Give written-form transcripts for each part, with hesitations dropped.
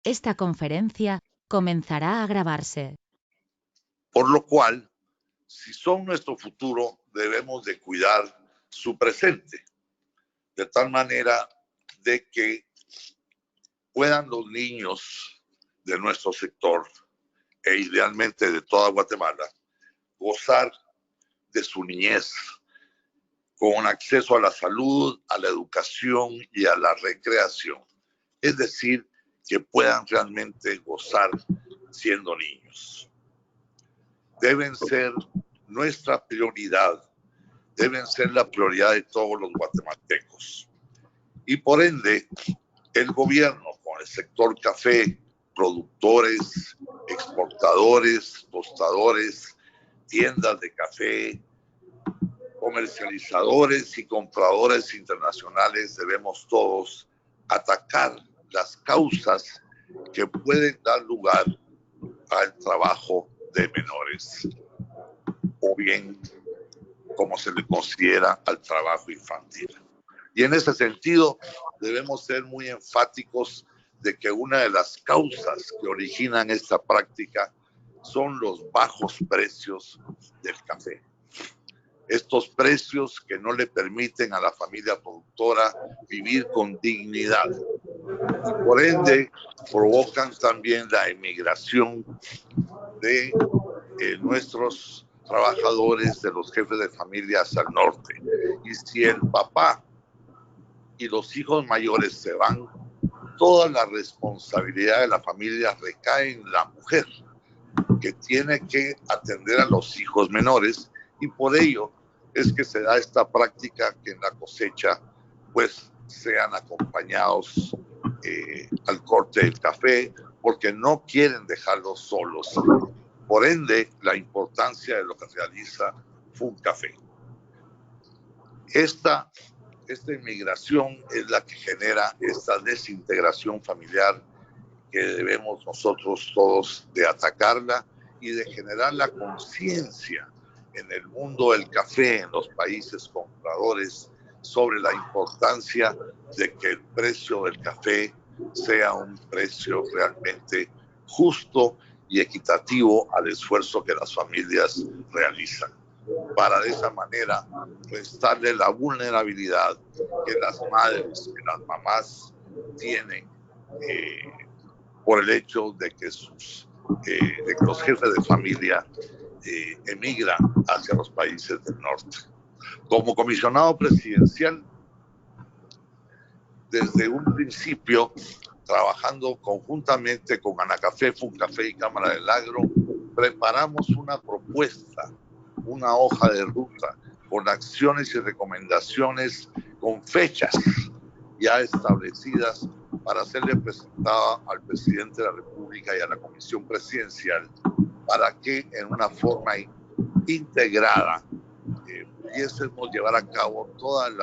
Esta conferencia comenzará a grabarse. Por lo cual, si son nuestro futuro, debemos de cuidar su presente, de tal manera de que puedan los niños de nuestro sector e idealmente de toda Guatemala gozar de su niñez con acceso a la salud, a la educación y a la recreación. Es decir, que puedan realmente gozar siendo niños. Deben ser nuestra prioridad, deben ser la prioridad de todos los guatemaltecos. Y por ende, el gobierno con el sector café, productores, exportadores, tostadores, tiendas de café, comercializadores y compradores internacionales, debemos todos atacar las causas que pueden dar lugar al trabajo de menores, o bien, como se le considera, al trabajo infantil. Y en ese sentido, debemos ser muy enfáticos de que una de las causas que originan esta práctica son los bajos precios del café. Estos precios que no le permiten a la familia productora vivir con dignidad. Y por ende, provocan también la emigración de nuestros trabajadores, de los jefes de familia hacia el norte. Y si el papá y los hijos mayores se van, toda la responsabilidad de la familia recae en la mujer, que tiene que atender a los hijos menores, y por ello es que se da esta práctica que en la cosecha pues sean acompañados al corte del café, porque no quieren dejarlos solos. Por ende, la importancia de lo que realiza FUNCAFE. Esta inmigración es la que genera esta desintegración familiar, que debemos nosotros todos de atacarla y de generar la conciencia en el mundo del café, en los países compradores, sobre la importancia de que el precio del café sea un precio realmente justo y equitativo al esfuerzo que las familias realizan, para de esa manera restarle la vulnerabilidad que las madres, que las mamás tienen por el hecho de que los jefes de familia emigran hacia los países del norte. Como comisionado presidencial, desde un principio, trabajando conjuntamente con Anacafé, FUNCAFE y Cámara del Agro, preparamos una propuesta, una hoja de ruta, con acciones y recomendaciones, con fechas ya establecidas para serle presentada al presidente de la República y a la Comisión Presidencial, para que en una forma integrada pudiésemos llevar a cabo todas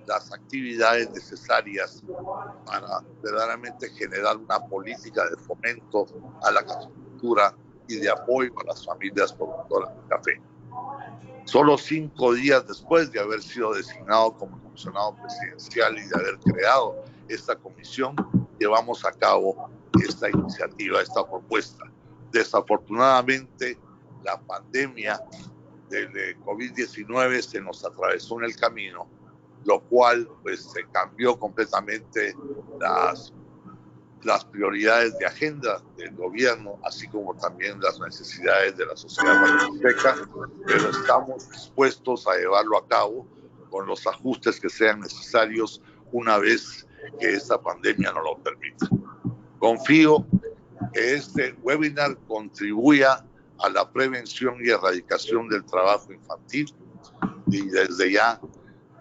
las actividades necesarias para verdaderamente generar una política de fomento a la caficultura y de apoyo a las familias productoras de café. Solo 5 días después de haber sido designado como comisionado presidencial y de haber creado esta comisión, llevamos a cabo esta iniciativa, esta propuesta. Desafortunadamente, la pandemia del COVID-19 se nos atravesó en el camino, lo cual pues se cambió completamente las prioridades de agenda del gobierno, así como también las necesidades de la sociedad guatemalteca, pero estamos dispuestos a llevarlo a cabo con los ajustes que sean necesarios una vez que esta pandemia nos lo permita. Confío que este webinar contribuya a la prevención y erradicación del trabajo infantil, y desde ya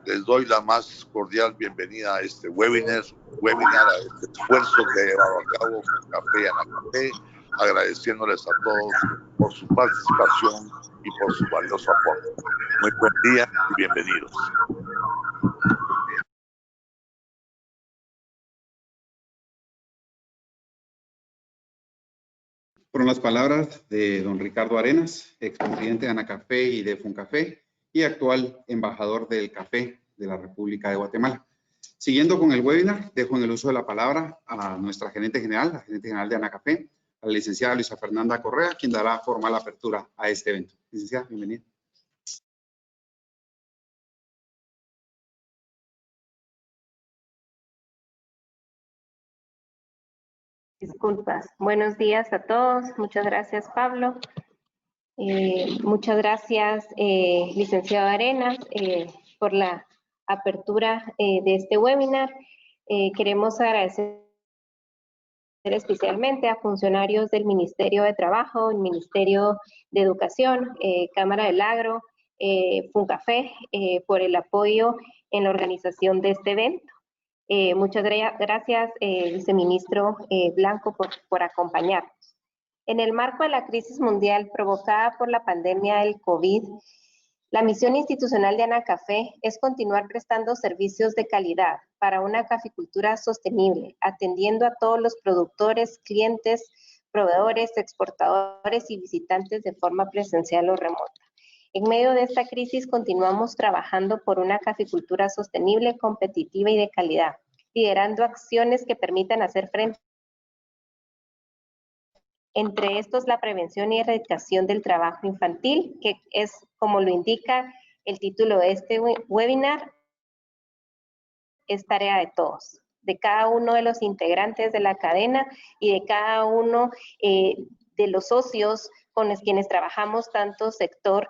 les doy la más cordial bienvenida a este webinar, a este esfuerzo que ha llevado a cabo FUNCAFE y Anacafé, agradeciéndoles a todos por su participación y por su valioso aporte. Muy buen día y bienvenidos. Fueron las palabras de don Ricardo Arenas, expresidente de Anacafé y de FUNCAFE y actual embajador del café de la República de Guatemala. Siguiendo con el webinar, dejo en el uso de la palabra a nuestra gerente general, la gerente general de Anacafé, a la licenciada Luisa Fernanda Correa, quien dará formal apertura a este evento. Licenciada, bienvenida. Disculpas. Buenos días a todos. Muchas gracias, Pablo. Muchas gracias, licenciado Arenas, por la apertura de este webinar. Queremos agradecer especialmente a funcionarios del Ministerio de Trabajo, el Ministerio de Educación, Cámara del Agro, FUNCAFE, por el apoyo en la organización de este evento. Muchas gracias, viceministro Blanco, por acompañarnos. En el marco de la crisis mundial provocada por la pandemia del COVID, la misión institucional de Anacafé es continuar prestando servicios de calidad para una caficultura sostenible, atendiendo a todos los productores, clientes, proveedores, exportadores y visitantes de forma presencial o remota. En medio de esta crisis continuamos trabajando por una caficultura sostenible, competitiva y de calidad, liderando acciones que permitan hacer frente. Entre estos, la prevención y erradicación del trabajo infantil, que es, como lo indica el título de este webinar, es tarea de todos, de cada uno de los integrantes de la cadena y de cada uno de los socios con los quienes trabajamos, tanto sector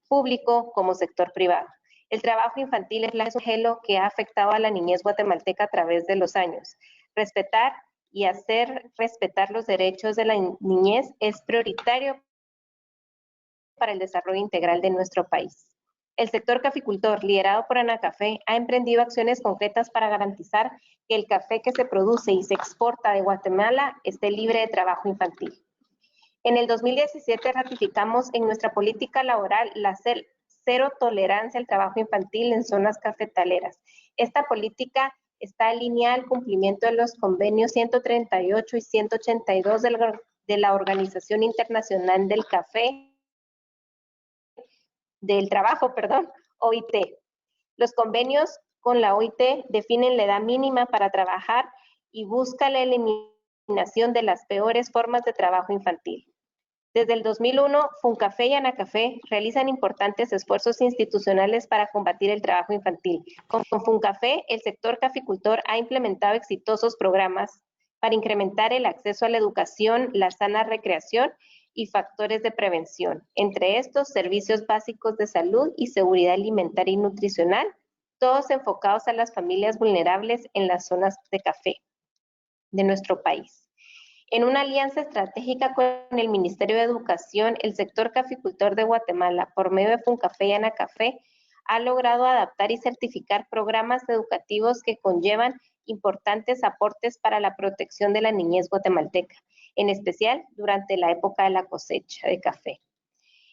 público como sector privado. El trabajo infantil es la flagelo que ha afectado a la niñez guatemalteca a través de los años. Respetar y hacer respetar los derechos de la niñez es prioritario para el desarrollo integral de nuestro país. El sector caficultor, liderado por Anacafé, ha emprendido acciones concretas para garantizar que el café que se produce y se exporta de Guatemala esté libre de trabajo infantil. En el 2017 ratificamos en nuestra política laboral la cero tolerancia al trabajo infantil en zonas cafetaleras. Esta política está alineada al cumplimiento de los convenios 138 y 182 de la Organización Internacional del Café, del Trabajo, OIT. Los convenios con la OIT definen la edad mínima para trabajar y busca la eliminación de las peores formas de trabajo infantil. Desde el 2001, FUNCAFE y Anacafé realizan importantes esfuerzos institucionales para combatir el trabajo infantil. Con FUNCAFE, el sector caficultor ha implementado exitosos programas para incrementar el acceso a la educación, la sana recreación y factores de prevención. Entre estos, servicios básicos de salud y seguridad alimentaria y nutricional, todos enfocados a las familias vulnerables en las zonas de café de nuestro país. En una alianza estratégica con el Ministerio de Educación, el sector caficultor de Guatemala, por medio de FUNCAFE y Anacafé, ha logrado adaptar y certificar programas educativos que conllevan importantes aportes para la protección de la niñez guatemalteca, en especial durante la época de la cosecha de café.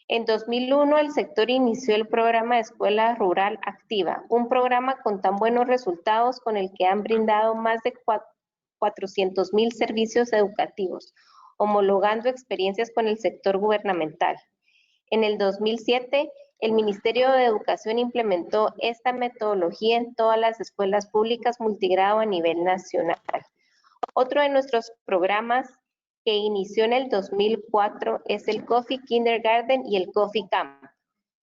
En 2001, el sector inició el programa de Escuela Rural Activa, un programa con tan buenos resultados con el que han brindado más de 400,000 servicios educativos, homologando experiencias con el sector gubernamental. En el 2007, el Ministerio de Educación implementó esta metodología en todas las escuelas públicas multigrado a nivel nacional. Otro de nuestros programas que inició en el 2004 es el Coffee Kindergarten y el Coffee Camp,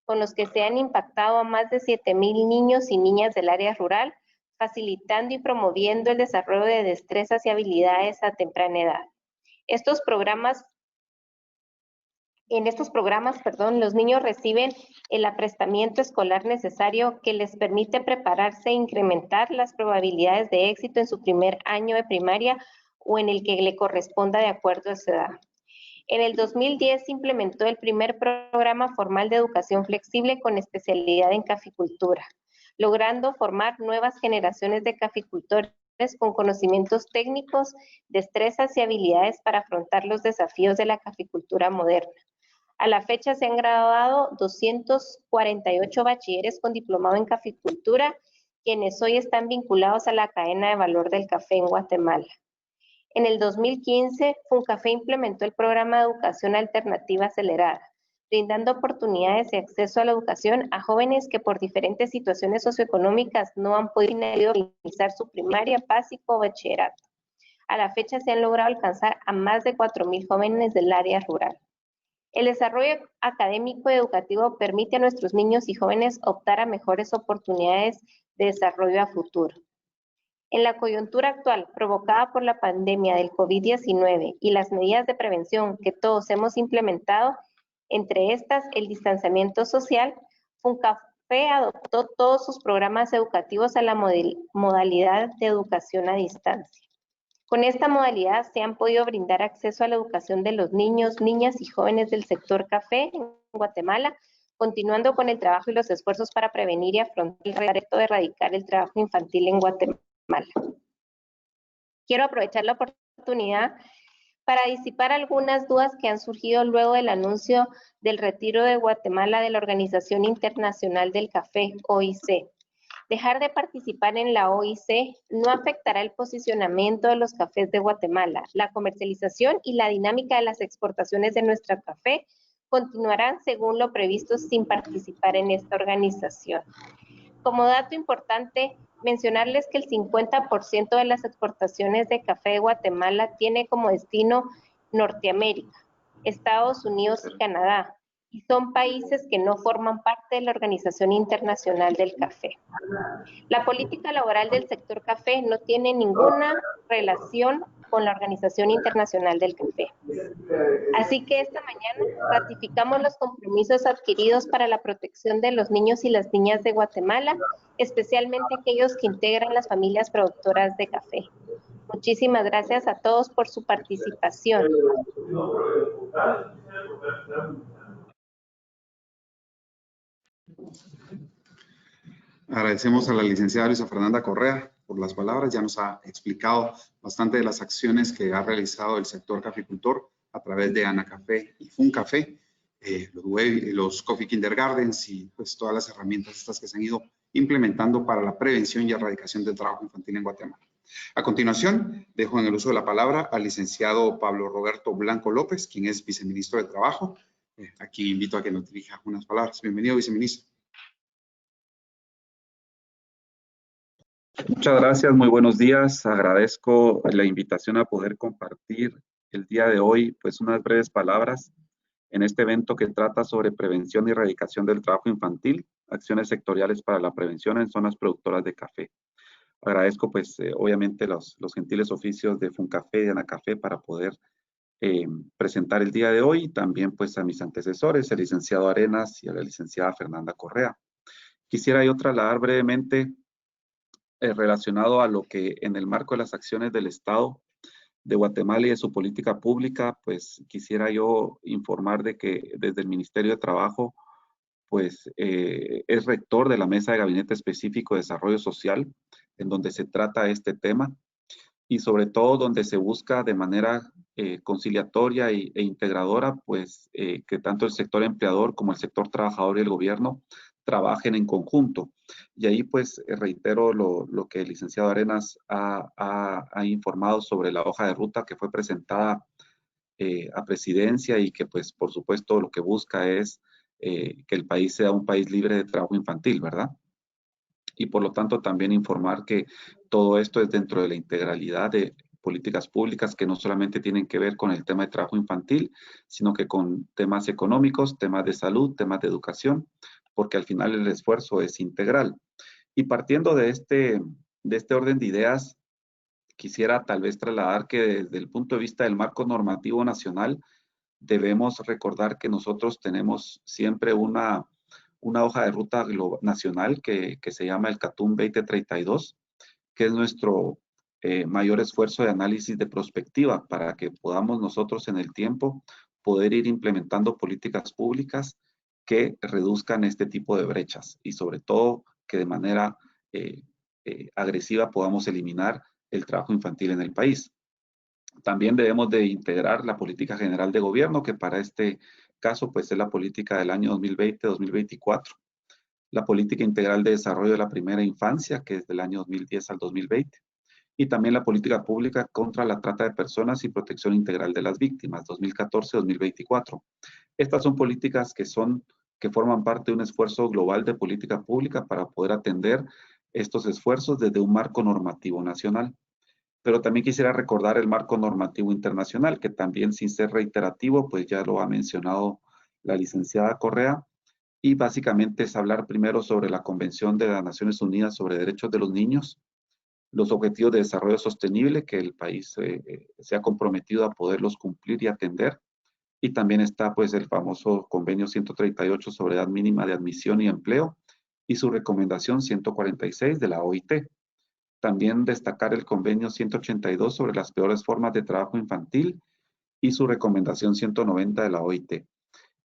con los que se han impactado a más de 7,000 niños y niñas del área rural, facilitando y promoviendo el desarrollo de destrezas y habilidades a temprana edad. En estos programas, los niños reciben el aprestamiento escolar necesario que les permite prepararse e incrementar las probabilidades de éxito en su primer año de primaria o en el que le corresponda de acuerdo a su edad. En el 2010 se implementó el primer programa formal de educación flexible con especialidad en caficultura, logrando formar nuevas generaciones de caficultores con conocimientos técnicos, destrezas y habilidades para afrontar los desafíos de la caficultura moderna. A la fecha se han graduado 248 bachilleres con diplomado en caficultura, quienes hoy están vinculados a la cadena de valor del café en Guatemala. En el 2015, FUNCAFE implementó el programa de educación alternativa acelerada, brindando oportunidades y acceso a la educación a jóvenes que por diferentes situaciones socioeconómicas no han podido finalizar su primaria, básico o bachillerato. A la fecha se han logrado alcanzar a más de 4.000 jóvenes del área rural. El desarrollo académico y educativo permite a nuestros niños y jóvenes optar a mejores oportunidades de desarrollo a futuro. En la coyuntura actual, provocada por la pandemia del COVID-19 y las medidas de prevención que todos hemos implementado, entre estas el distanciamiento social, FUNCAFE adoptó todos sus programas educativos a la modalidad de educación a distancia. Con esta modalidad se han podido brindar acceso a la educación de los niños, niñas y jóvenes del sector café en Guatemala, continuando con el trabajo y los esfuerzos para prevenir y afrontar el reto de erradicar el trabajo infantil en Guatemala. Quiero aprovechar la oportunidad para disipar algunas dudas que han surgido luego del anuncio del retiro de Guatemala de la Organización Internacional del Café, OIC. Dejar de participar en la OIC no afectará el posicionamiento de los cafés de Guatemala. La comercialización y la dinámica de las exportaciones de nuestro café continuarán según lo previsto sin participar en esta organización. Como dato importante, mencionarles que el 50% de las exportaciones de café de Guatemala tiene como destino Norteamérica, Estados Unidos y Canadá, y son países que no forman parte de la Organización Internacional del Café. La política laboral del sector café no tiene ninguna relación con la Organización Internacional del Café. Así que esta mañana ratificamos los compromisos adquiridos para la protección de los niños y las niñas de Guatemala, especialmente aquellos que integran las familias productoras de café. Muchísimas gracias a todos por su participación. Agradecemos a la licenciada Luisa Fernanda Correa por las palabras. Ya nos ha explicado bastante de las acciones que ha realizado el sector caficultor a través de Anacafé y FUNCAFE, los Coffee Kindergartens y pues todas las herramientas estas que se han ido implementando para la prevención y erradicación del trabajo infantil en Guatemala. A continuación, dejo en el uso de la palabra al licenciado Pablo Roberto Blanco López, quien es viceministro de Trabajo. Aquí invito a que nos dirija unas palabras. Bienvenido, viceministro. Muchas gracias, muy buenos días. Agradezco la invitación a poder compartir el día de hoy, pues unas breves palabras en este evento que trata sobre prevención y erradicación del trabajo infantil, acciones sectoriales para la prevención en zonas productoras de café. Agradezco pues obviamente los gentiles oficios de FUNCAFE y de Anacafé para poder presentar el día de hoy, y también pues a mis antecesores, el licenciado Arenas y a la licenciada Fernanda Correa. Quisiera yo trasladar brevemente relacionado a lo que en el marco de las acciones del Estado de Guatemala y de su política pública, pues quisiera yo informar de que desde el Ministerio de Trabajo, pues es rector de la Mesa de Gabinete Específico de Desarrollo Social, en donde se trata este tema y sobre todo donde se busca de manera conciliatoria e integradora, pues que tanto el sector empleador como el sector trabajador y el gobierno trabajen en conjunto. Y ahí pues reitero lo que el licenciado Arenas ha informado sobre la hoja de ruta que fue presentada a presidencia y que pues por supuesto lo que busca es que el país sea un país libre de trabajo infantil, ¿verdad? Y por lo tanto también informar que todo esto es dentro de la integralidad de políticas públicas que no solamente tienen que ver con el tema de trabajo infantil, sino que con temas económicos, temas de salud, temas de educación, porque al final el esfuerzo es integral. Y partiendo de este orden de ideas, quisiera tal vez trasladar que desde el punto de vista del marco normativo nacional, debemos recordar que nosotros tenemos siempre una hoja de ruta nacional que se llama el CATUM 2032, que es nuestro mayor esfuerzo de análisis de prospectiva para que podamos nosotros en el tiempo poder ir implementando políticas públicas que reduzcan este tipo de brechas y sobre todo que de manera agresiva podamos eliminar el trabajo infantil en el país. También debemos de integrar la política general de gobierno, que para este caso pues es la política del año 2020-2024. La política integral de desarrollo de la primera infancia, que es del año 2010 al 2020. y también la política pública contra la trata de personas y protección integral de las víctimas, 2014-2024. Estas son políticas que forman parte de un esfuerzo global de política pública para poder atender estos esfuerzos desde un marco normativo nacional. Pero también quisiera recordar el marco normativo internacional, que también, sin ser reiterativo, pues ya lo ha mencionado la licenciada Correa, y básicamente es hablar primero sobre la Convención de las Naciones Unidas sobre Derechos de los Niños, los Objetivos de Desarrollo Sostenible, que el país se ha comprometido a poderlos cumplir y atender, y también está pues el famoso Convenio 138 sobre edad mínima de admisión y empleo, y su recomendación 146 de la OIT. También destacar el Convenio 182 sobre las peores formas de trabajo infantil y su recomendación 190 de la OIT.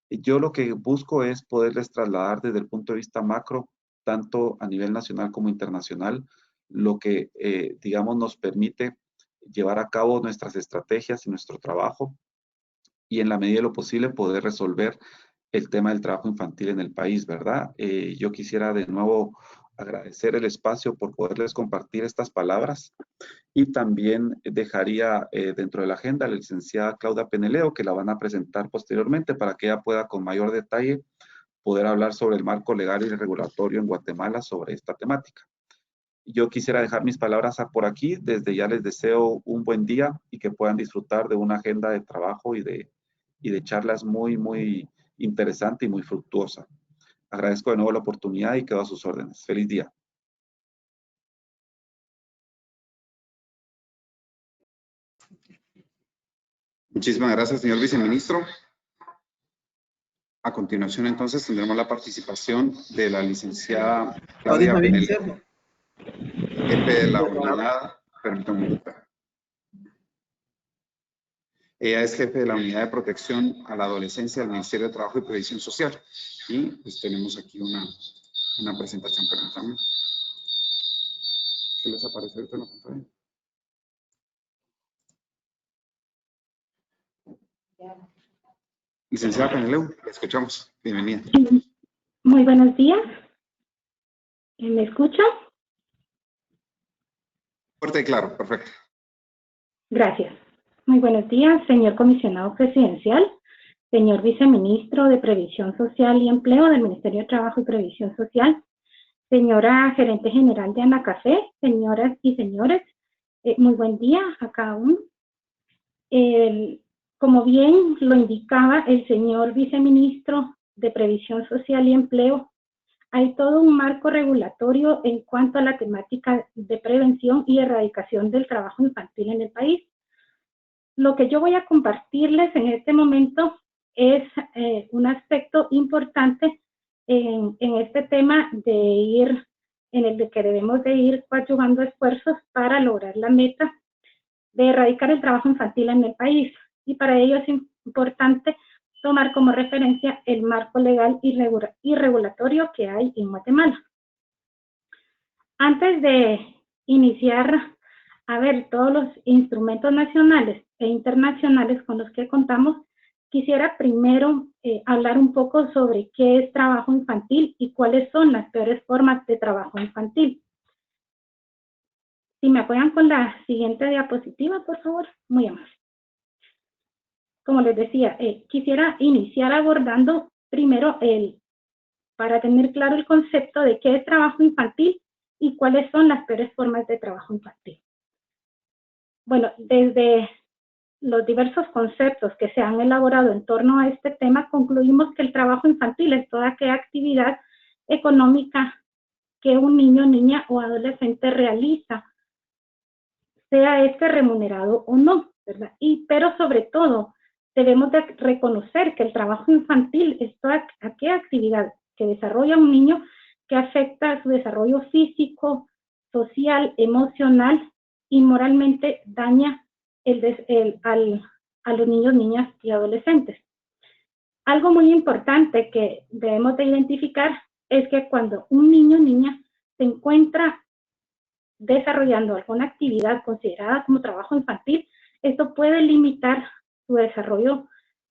Yo lo que busco es poderles trasladar desde el punto de vista macro, tanto a nivel nacional como internacional, lo que, digamos, nos permite llevar a cabo nuestras estrategias y nuestro trabajo, y en la medida de lo posible poder resolver el tema del trabajo infantil en el país, ¿verdad? Yo quisiera de nuevo agradecer el espacio por poderles compartir estas palabras, y también dejaría dentro de la agenda a la licenciada Claudia Peneleo, que la van a presentar posteriormente para que ella pueda con mayor detalle poder hablar sobre el marco legal y regulatorio en Guatemala sobre esta temática. Yo quisiera dejar mis palabras por aquí. Desde ya les deseo un buen día y que puedan disfrutar de una agenda de trabajo y de charlas muy, muy interesante y muy fructuosa. Agradezco de nuevo la oportunidad y quedo a sus órdenes. Feliz día. Muchísimas gracias, señor viceministro. A continuación, entonces, tendremos la participación de la licenciada Claudia Peneleo, jefe de la unidad, permítame un momento. Ella es jefe de la unidad de protección a la adolescencia del Ministerio de Trabajo y Previsión Social. Y pues tenemos aquí una presentación, permítame. ¿Qué les aparece ahorita en la pantalla? Licenciada Peneleo, la escuchamos. Bienvenida. Muy buenos días. ¿Me escucha? Fuerte y claro, perfecto. Gracias. Muy buenos días, señor comisionado presidencial, señor viceministro de Previsión Social y Empleo del Ministerio de Trabajo y Previsión Social, señora gerente general de Anacafé, señoras y señores, muy buen día a cada uno. Como bien lo indicaba el señor viceministro de Previsión Social y Empleo, hay todo un marco regulatorio en cuanto a la temática de prevención y erradicación del trabajo infantil en el país. Lo que yo voy a compartirles en este momento es un aspecto importante en este tema en el que debemos de ir coadyuvando esfuerzos para lograr la meta de erradicar el trabajo infantil en el país. Y para ello es importante tomar como referencia el marco legal y regulatorio que hay en Guatemala. Antes de iniciar a ver todos los instrumentos nacionales e internacionales con los que contamos, quisiera primero hablar un poco sobre qué es trabajo infantil y cuáles son las peores formas de trabajo infantil. Si me apoyan con la siguiente diapositiva, por favor, muy amable. Como les decía, quisiera iniciar abordando primero para tener claro el concepto de qué es trabajo infantil y cuáles son las peores formas de trabajo infantil. Bueno, desde los diversos conceptos que se han elaborado en torno a este tema, concluimos que el trabajo infantil es toda aquella actividad económica que un niño, niña o adolescente realiza, sea este remunerado o no, ¿verdad? Pero sobre todo, debemos de reconocer que el trabajo infantil es toda aquella actividad que desarrolla un niño que afecta a su desarrollo físico, social, emocional y moralmente daña a los niños, niñas y adolescentes. Algo muy importante que debemos de identificar es que cuando un niño o niña se encuentra desarrollando alguna actividad considerada como trabajo infantil, esto puede limitar su desarrollo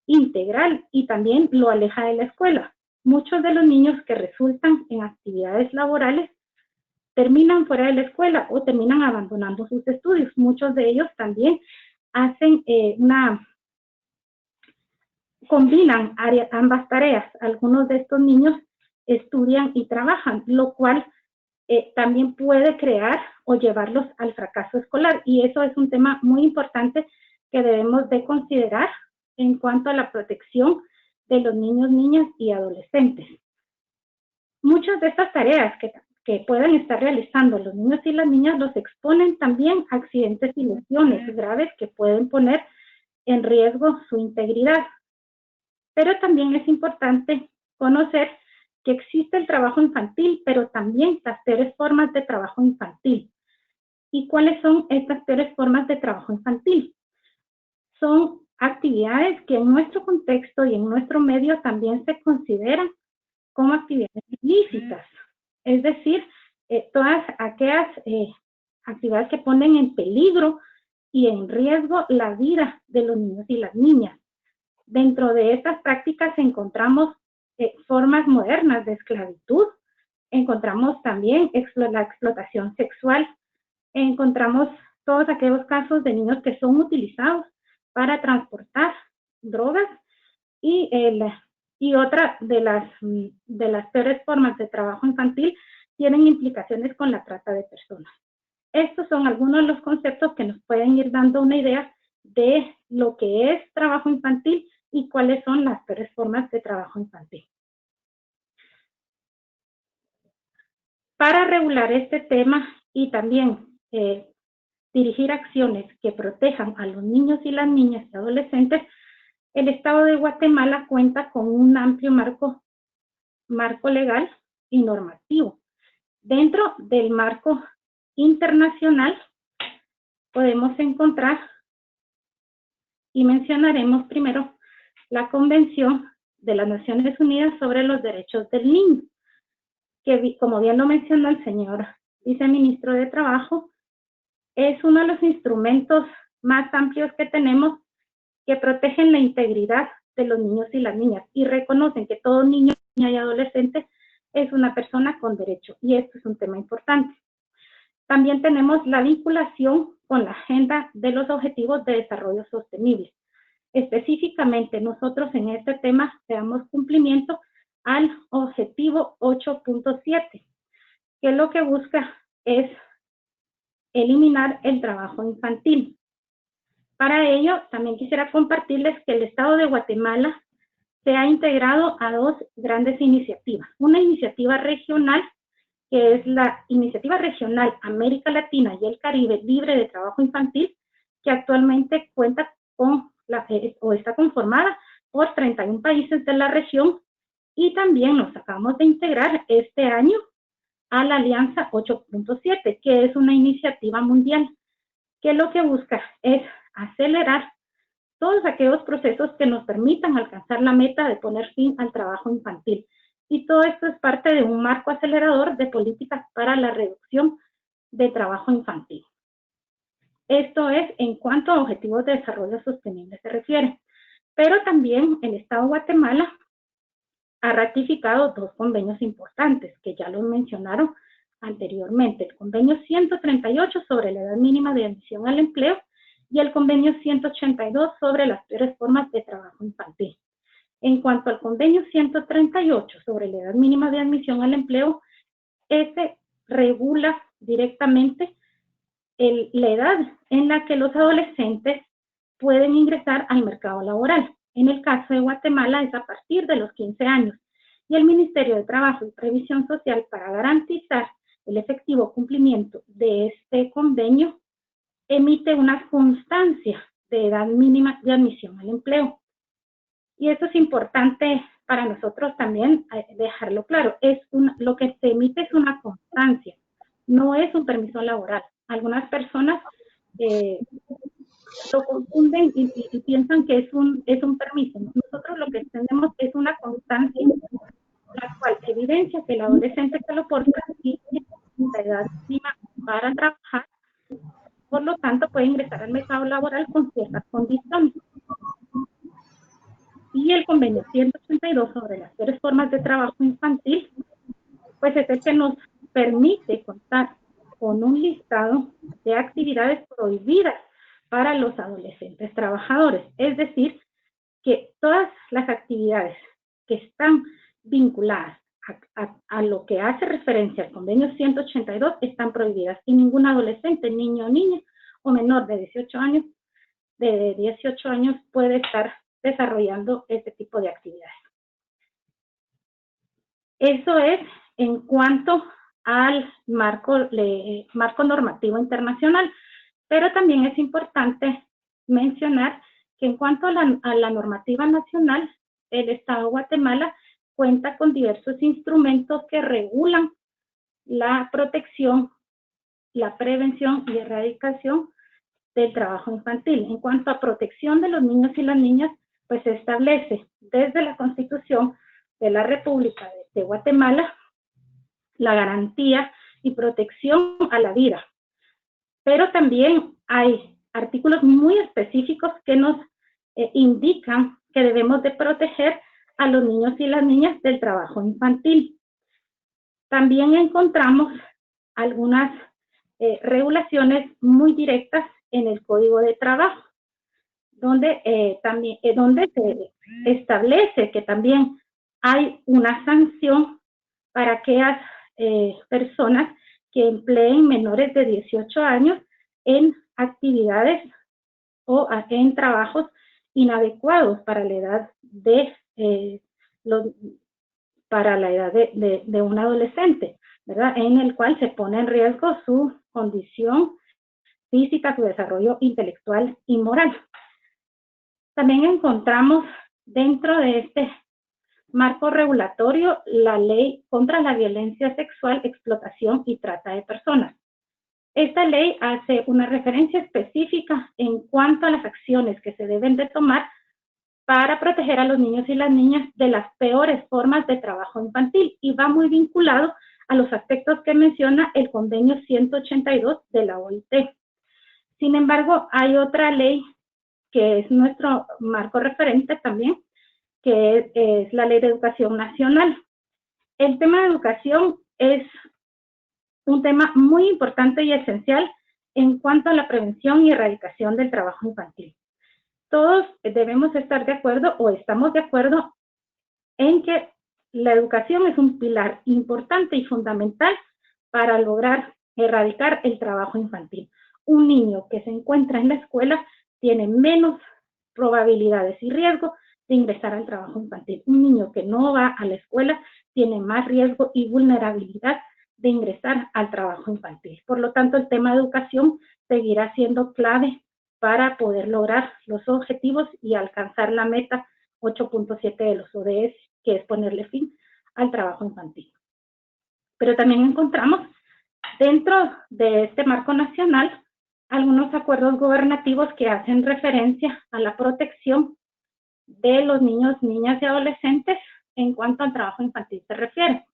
integral y también lo aleja de la escuela. Muchos de los niños que resultan en actividades laborales terminan fuera de la escuela o terminan abandonando sus estudios. Muchos de ellos también hacen combinan ambas tareas. Algunos de estos niños estudian y trabajan, lo cual también puede crear o llevarlos al fracaso escolar. Y eso es un tema muy importante que debemos de considerar en cuanto a la protección de los niños, niñas y adolescentes. Muchas de estas tareas que pueden estar realizando los niños y las niñas los exponen también a accidentes y lesiones graves que pueden poner en riesgo su integridad. Pero también es importante conocer que existe el trabajo infantil, pero también las peores formas de trabajo infantil. ¿Y cuáles son estas peores formas de trabajo infantil? Son actividades que en nuestro contexto y en nuestro medio también se consideran como actividades ilícitas. Es decir, todas aquellas actividades que ponen en peligro y en riesgo la vida de los niños y las niñas. Dentro de estas prácticas encontramos formas modernas de esclavitud, encontramos también la explotación sexual, encontramos todos aquellos casos de niños que son utilizados para transportar drogas y otra de las peores formas de trabajo infantil tienen implicaciones con la trata de personas. Estos son algunos de los conceptos que nos pueden ir dando una idea de lo que es trabajo infantil y cuáles son las peores formas de trabajo infantil. Para regular este tema y también dirigir acciones que protejan a los niños y las niñas y adolescentes, el Estado de Guatemala cuenta con un amplio marco legal y normativo. Dentro del marco internacional podemos encontrar y mencionaremos primero la Convención de las Naciones Unidas sobre los Derechos del Niño, que como bien lo mencionó el señor viceministro de Trabajo, es uno de los instrumentos más amplios que tenemos que protegen la integridad de los niños y las niñas y reconocen que todo niño, niña y adolescente es una persona con derecho, y esto es un tema importante. También tenemos la vinculación con la Agenda de los Objetivos de Desarrollo Sostenible. Específicamente, nosotros en este tema damos cumplimiento al objetivo 8.7, que lo que busca es eliminar el trabajo infantil. Para ello, también quisiera compartirles que el Estado de Guatemala se ha integrado a dos grandes iniciativas. Una iniciativa regional, que es la Iniciativa Regional América Latina y el Caribe Libre de Trabajo Infantil, que actualmente cuenta con está conformada por 31 países de la región, y también nos acabamos de integrar este año a la Alianza 8.7, que es una iniciativa mundial, que lo que busca es acelerar todos aquellos procesos que nos permitan alcanzar la meta de poner fin al trabajo infantil. Y todo esto es parte de un marco acelerador de políticas para la reducción de trabajo infantil. Esto es en cuanto a objetivos de desarrollo sostenible se refiere. Pero también el Estado de Guatemala ha ratificado dos convenios importantes que ya los mencionaron anteriormente. El convenio 138 sobre la edad mínima de admisión al empleo y el convenio 182 sobre las peores formas de trabajo infantil. En cuanto al convenio 138 sobre la edad mínima de admisión al empleo, este regula directamente la edad en la que los adolescentes pueden ingresar al mercado laboral. En el caso de Guatemala es a partir de los 15 años. Y el Ministerio de Trabajo y Previsión Social, para garantizar el efectivo cumplimiento de este convenio, emite una constancia de edad mínima de admisión al empleo. Y esto es importante para nosotros también dejarlo claro. Lo que se emite es una constancia, no es un permiso laboral. Algunas personas lo confunden y piensan que es un permiso. Nosotros lo que tenemos es una constancia, la cual evidencia que el adolescente que lo porta tiene la edad mínima para trabajar, por lo tanto puede ingresar al mercado laboral con ciertas condiciones. Y el convenio 182 sobre las peores formas de trabajo infantil, pues es el que nos permite contar con un listado de actividades prohibidas para los adolescentes trabajadores. Es decir, que todas las actividades que están vinculadas a lo que hace referencia al convenio 182 están prohibidas y ningún adolescente, niño o niña o menor de 18 años puede estar desarrollando este tipo de actividades. Eso es en cuanto al marco normativo internacional, pero también es importante mencionar que en cuanto a la normativa nacional, el Estado de Guatemala cuenta con diversos instrumentos que regulan la protección, la prevención y erradicación del trabajo infantil. En cuanto a protección de los niños y las niñas, pues se establece desde la Constitución de la República de Guatemala la garantía y protección a la vida. Pero también hay artículos muy específicos que nos indican que debemos de proteger a los niños y las niñas del trabajo infantil. También encontramos algunas regulaciones muy directas en el Código de Trabajo, donde se establece que también hay una sanción para aquellas personas que empleen menores de 18 años en actividades o en trabajos inadecuados para la edad de un adolescente, ¿verdad? En el cual se pone en riesgo su condición física, su desarrollo intelectual y moral. También encontramos dentro de este marco regulatorio la ley contra la violencia sexual, explotación y trata de personas. Esta ley hace una referencia específica en cuanto a las acciones que se deben de tomar para proteger a los niños y las niñas de las peores formas de trabajo infantil y va muy vinculado a los aspectos que menciona el convenio 182 de la OIT. Sin embargo, hay otra ley que es nuestro marco referente también, que es la Ley de Educación Nacional. El tema de educación es un tema muy importante y esencial en cuanto a la prevención y erradicación del trabajo infantil. Todos debemos estar de acuerdo o estamos de acuerdo en que la educación es un pilar importante y fundamental para lograr erradicar el trabajo infantil. Un niño que se encuentra en la escuela tiene menos probabilidades y riesgo de ingresar al trabajo infantil. Un niño que no va a la escuela tiene más riesgo y vulnerabilidad de ingresar al trabajo infantil. Por lo tanto, el tema de educación seguirá siendo clave para poder lograr los objetivos y alcanzar la meta 8.7 de los ODS, que es ponerle fin al trabajo infantil. Pero también encontramos dentro de este marco nacional algunos acuerdos gubernativos que hacen referencia a la protección de los niños, niñas y adolescentes en cuanto al trabajo infantil se refiere.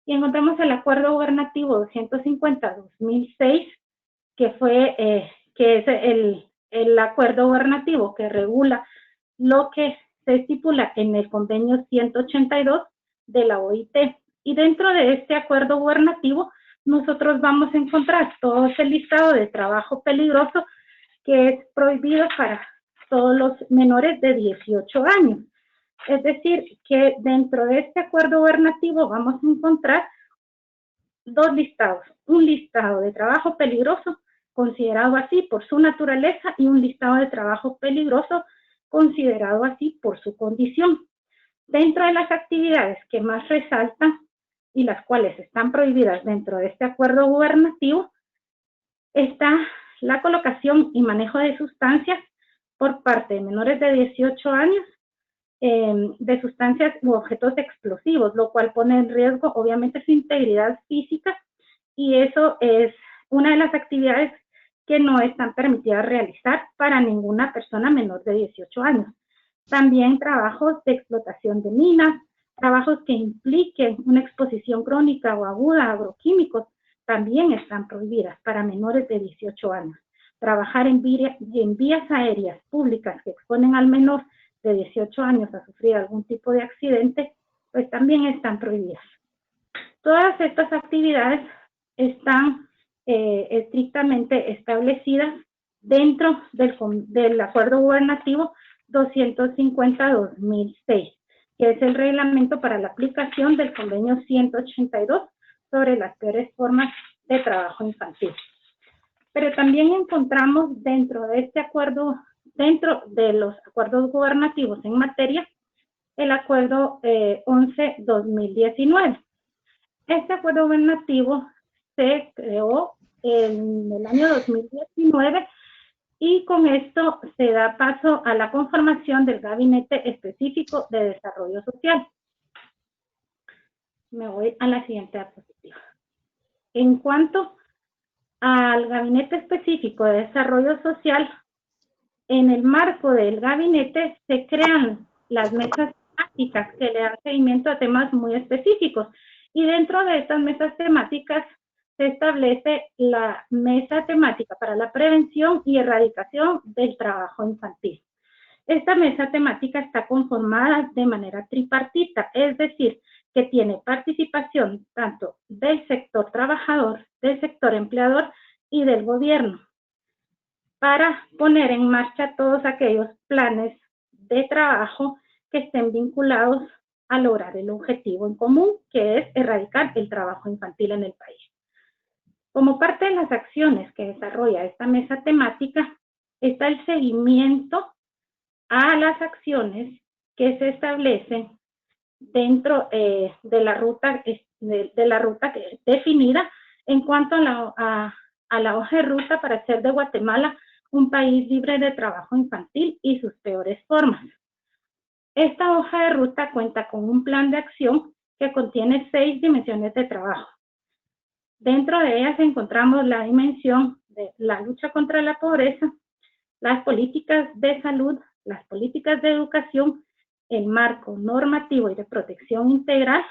Y encontramos el Acuerdo Gubernativo 250-2006, que es el acuerdo gubernativo que regula lo que se estipula en el convenio 182 de la OIT. Y dentro de este acuerdo gubernativo, nosotros vamos a encontrar todo ese listado de trabajo peligroso que es prohibido para todos los menores de 18 años. Es decir, que dentro de este acuerdo gubernativo vamos a encontrar dos listados. Un listado de trabajo peligroso, considerado así por su naturaleza, y un listado de trabajo peligroso, considerado así por su condición. Dentro de las actividades que más resaltan y las cuales están prohibidas dentro de este acuerdo gubernativo, está la colocación y manejo de sustancias por parte de menores de 18 años, de sustancias u objetos explosivos, lo cual pone en riesgo obviamente su integridad física, y eso es una de las actividades que no están permitidas realizar para ninguna persona menor de 18 años. También trabajos de explotación de minas, trabajos que impliquen una exposición crónica o aguda a agroquímicos, también están prohibidas para menores de 18 años. Trabajar en vías aéreas públicas que exponen al menor de 18 años a sufrir algún tipo de accidente, pues también están prohibidas. Todas estas actividades están estrictamente establecidas dentro del Acuerdo Gubernativo 250-2006, que es el reglamento para la aplicación del Convenio 182 sobre las peores formas de trabajo infantil. Pero también encontramos dentro de este acuerdo, dentro de los acuerdos gubernativos en materia, el Acuerdo 11-2019. Este acuerdo gubernativo se creó en el año 2019 y con esto se da paso a la conformación del Gabinete Específico de Desarrollo Social. Me voy a la siguiente diapositiva. En cuanto al Gabinete Específico de Desarrollo Social, en el marco del gabinete se crean las mesas temáticas que le dan seguimiento a temas muy específicos. Y dentro de estas mesas temáticas se establece la mesa temática para la prevención y erradicación del trabajo infantil. Esta mesa temática está conformada de manera tripartita, es decir, que tiene participación tanto del sector trabajador, del sector empleador y del gobierno, para poner en marcha todos aquellos planes de trabajo que estén vinculados a lograr el objetivo en común, que es erradicar el trabajo infantil en el país. Como parte de las acciones que desarrolla esta mesa temática, está el seguimiento a las acciones que se establecen dentro de la ruta definida en cuanto a la hoja de ruta para hacer de Guatemala un país libre de trabajo infantil y sus peores formas. Esta hoja de ruta cuenta con un plan de acción que contiene 6 dimensiones de trabajo. Dentro de ellas encontramos la dimensión de la lucha contra la pobreza, las políticas de salud, las políticas de educación, el marco normativo y de protección integral,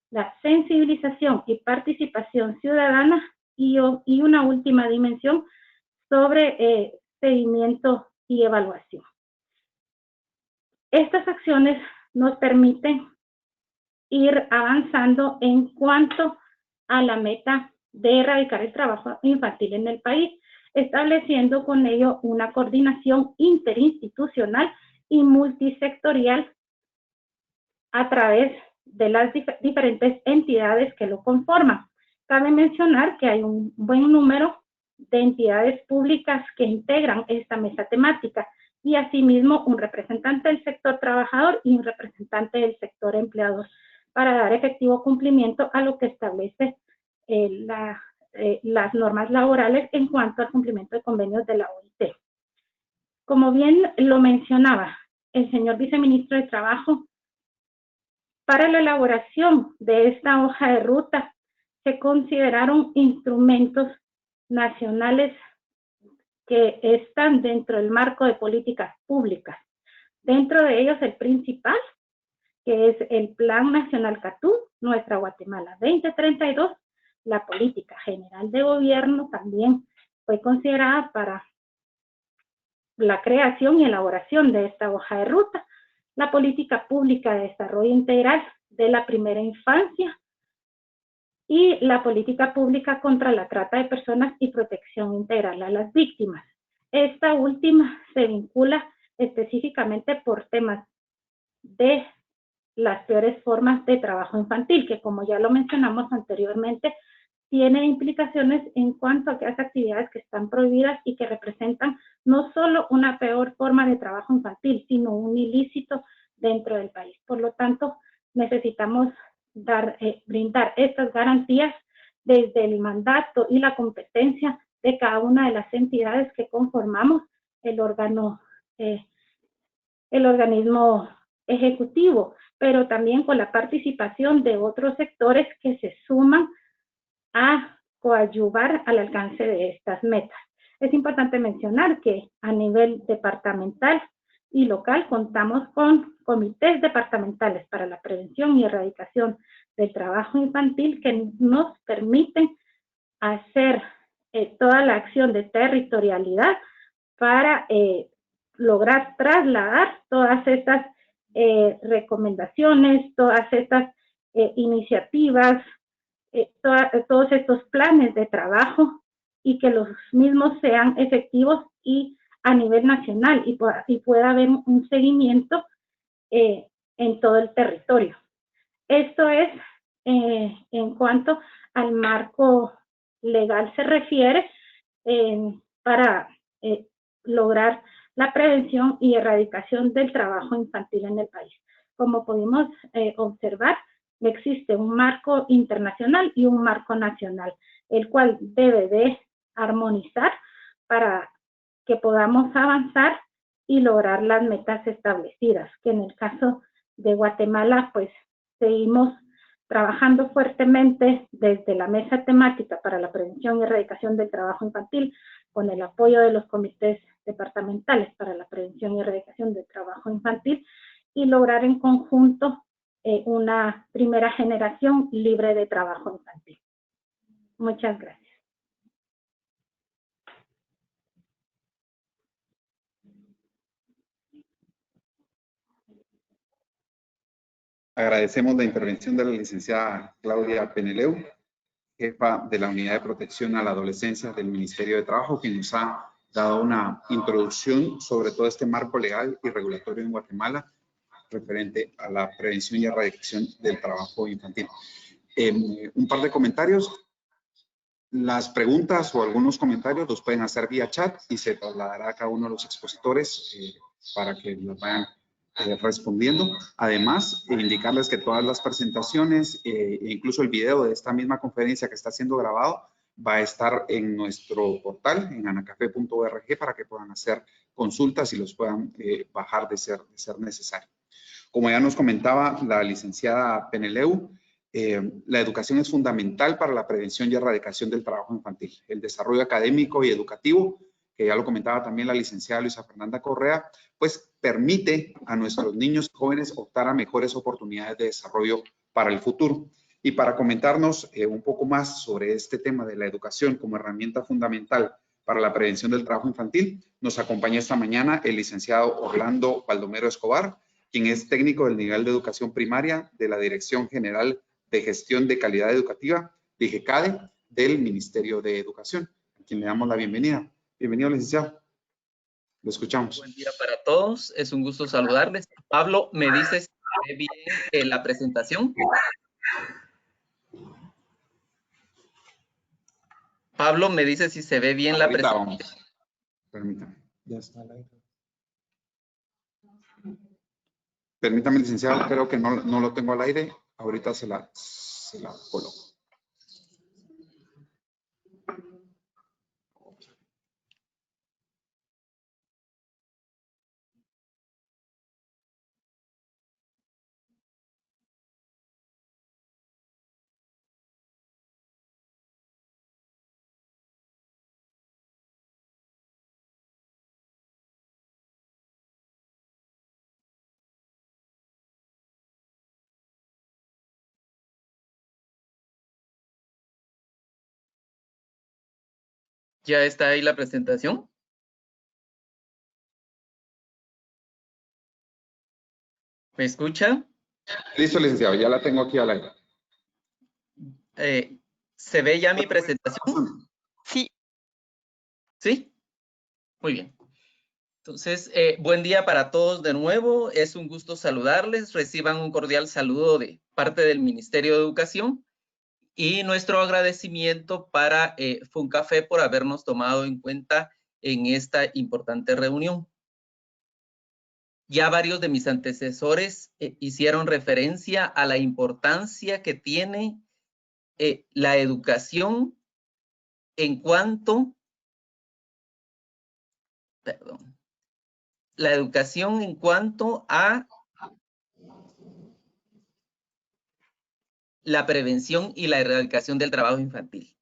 la sensibilización y participación ciudadana y una última dimensión sobre seguimiento y evaluación. Estas acciones nos permiten ir avanzando en cuanto a la meta de erradicar el trabajo infantil en el país, estableciendo con ello una coordinación interinstitucional y multisectorial a través de las diferentes entidades que lo conforman. Cabe mencionar que hay un buen número de entidades públicas que integran esta mesa temática y asimismo un representante del sector trabajador y un representante del sector empleador para dar efectivo cumplimiento a lo que establece las normas laborales en cuanto al cumplimiento de convenios de la OIT. Como bien lo mencionaba el señor viceministro de Trabajo, para la elaboración de esta hoja de ruta se consideraron instrumentos nacionales que están dentro del marco de políticas públicas. Dentro de ellos el principal, que es el Plan Nacional CATU, Nuestra Guatemala 2032, la Política General de Gobierno también fue considerada para la creación y elaboración de esta hoja de ruta, la Política Pública de Desarrollo Integral de la Primera Infancia y la Política Pública contra la Trata de Personas y Protección Integral a las Víctimas. Esta última se vincula específicamente por temas de las peores formas de trabajo infantil, que como ya lo mencionamos anteriormente, tiene implicaciones en cuanto a aquellas actividades que están prohibidas y que representan no solo una peor forma de trabajo infantil, sino un ilícito dentro del país. Por lo tanto, necesitamos brindar estas garantías desde el mandato y la competencia de cada una de las entidades que conformamos el organismo ejecutivo, pero también con la participación de otros sectores que se suman a coadyuvar al alcance de estas metas. Es importante mencionar que a nivel departamental y local contamos con comités departamentales para la prevención y erradicación del trabajo infantil que nos permiten hacer toda la acción de territorialidad para lograr trasladar todas estas recomendaciones, todas estas iniciativas, todos estos planes de trabajo y que los mismos sean efectivos y a nivel nacional y pueda haber un seguimiento en todo el territorio. Esto es en cuanto al marco legal se refiere para lograr la prevención y erradicación del trabajo infantil en el país. Como pudimos observar, existe un marco internacional y un marco nacional, el cual debe de armonizar para que podamos avanzar y lograr las metas establecidas, que en el caso de Guatemala, pues seguimos trabajando fuertemente desde la mesa temática para la prevención y erradicación del trabajo infantil, con el apoyo de los comités departamentales para la prevención y erradicación del trabajo infantil, y lograr en conjunto una primera generación libre de trabajo infantil. Muchas gracias. Agradecemos la intervención de la licenciada Claudia Peneleu, jefa de la Unidad de Protección a la Adolescencia del Ministerio de Trabajo, que nos ha dado una introducción sobre todo este marco legal y regulatorio en Guatemala referente a la prevención y erradicación del trabajo infantil. Un par de comentarios. Las preguntas o algunos comentarios los pueden hacer vía chat y se trasladará a cada uno de los expositores para que los vayan respondiendo. Además, indicarles que todas las presentaciones e incluso el video de esta misma conferencia que está siendo grabado va a estar en nuestro portal, en anacafe.org, para que puedan hacer consultas y los puedan bajar de ser necesario. Como ya nos comentaba la licenciada Peneleu, la educación es fundamental para la prevención y erradicación del trabajo infantil. El desarrollo académico y educativo, que ya lo comentaba también la licenciada Luisa Fernanda Correa, pues permite a nuestros niños y jóvenes optar a mejores oportunidades de desarrollo para el futuro. Y para comentarnos un poco más sobre este tema de la educación como herramienta fundamental para la prevención del trabajo infantil, nos acompaña esta mañana el licenciado Orlando Baldomero Escobar, quien es técnico del nivel de educación primaria de la Dirección General de Gestión de Calidad Educativa, DGCADE, del Ministerio de Educación, a quien le damos la bienvenida. Bienvenido, licenciado. Lo escuchamos. Buen día para todos. Es un gusto saludarles. Pablo, ¿me dices si se ve bien la presentación? Pablo, ¿me dices si se ve bien la presentación? Permítame. Ya está al aire. Permítame, licenciado, creo que no lo tengo al aire. Ahorita se la coloco. ¿Ya está ahí la presentación? ¿Me escucha? Listo, licenciado, ya la tengo aquí al aire. ¿Se ve ya mi presentación? Sí. ¿Sí? Muy bien. Entonces, buen día para todos de nuevo. Es un gusto saludarles. Reciban un cordial saludo de parte del Ministerio de Educación y nuestro agradecimiento para FUNCAFE por habernos tomado en cuenta en esta importante reunión. Ya varios de mis antecesores hicieron referencia a la importancia que tiene la educación en cuanto, la educación en cuanto a la prevención y la erradicación del trabajo infantil.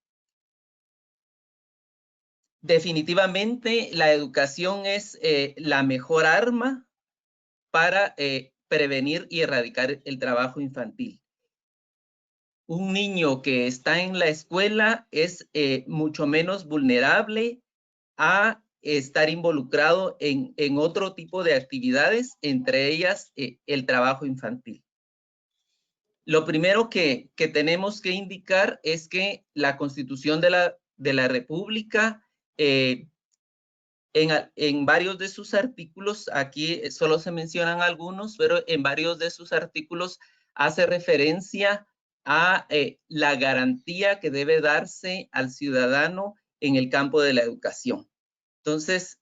Definitivamente la educación es la mejor arma para prevenir y erradicar el trabajo infantil. Un niño que está en la escuela es mucho menos vulnerable a estar involucrado en otro tipo de actividades, entre ellas el trabajo infantil. Lo primero que tenemos que indicar es que la Constitución de la República, en varios de sus artículos, aquí solo se mencionan algunos, pero en varios de sus artículos hace referencia a la garantía que debe darse al ciudadano en el campo de la educación. Entonces,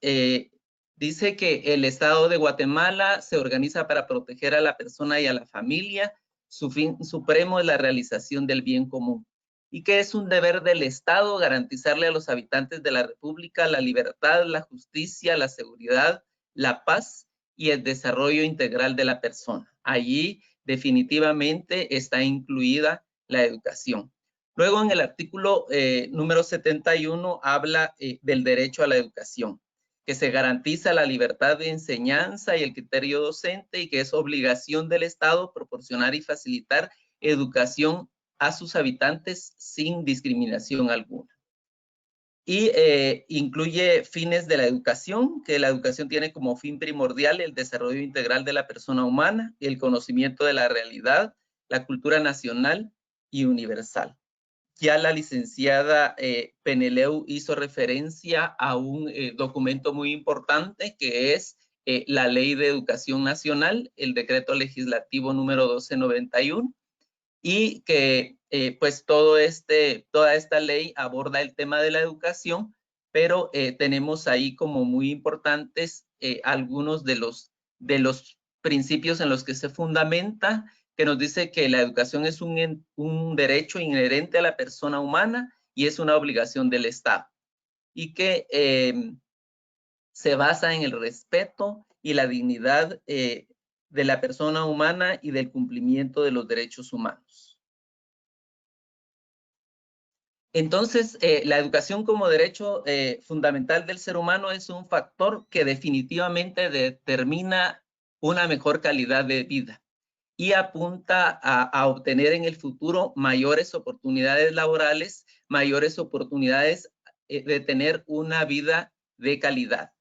dice que el Estado de Guatemala se organiza para proteger a la persona y a la familia. Su fin supremo es la realización del bien común. Y que es un deber del Estado garantizarle a los habitantes de la República la libertad, la justicia, la seguridad, la paz y el desarrollo integral de la persona. Allí definitivamente está incluida la educación. Luego en el artículo número 71 habla del derecho a la educación, que se garantiza la libertad de enseñanza y el criterio docente y que es obligación del Estado proporcionar y facilitar educación a sus habitantes sin discriminación alguna. Y incluye fines de la educación, que la educación tiene como fin primordial el desarrollo integral de la persona humana, el conocimiento de la realidad, la cultura nacional y universal. Ya la licenciada Peneleu hizo referencia a un documento muy importante que es la Ley de Educación Nacional, el decreto legislativo número 1291, y que pues toda esta ley aborda el tema de la educación, pero tenemos ahí como muy importantes algunos de los principios en los que se fundamenta, que nos dice que la educación es un derecho inherente a la persona humana y es una obligación del Estado, y que se basa en el respeto y la dignidad de la persona humana y del cumplimiento de los derechos humanos. Entonces, la educación como derecho fundamental del ser humano es un factor que definitivamente determina una mejor calidad de vida y apunta a obtener en el futuro mayores oportunidades laborales, mayores oportunidades de tener una vida de calidad.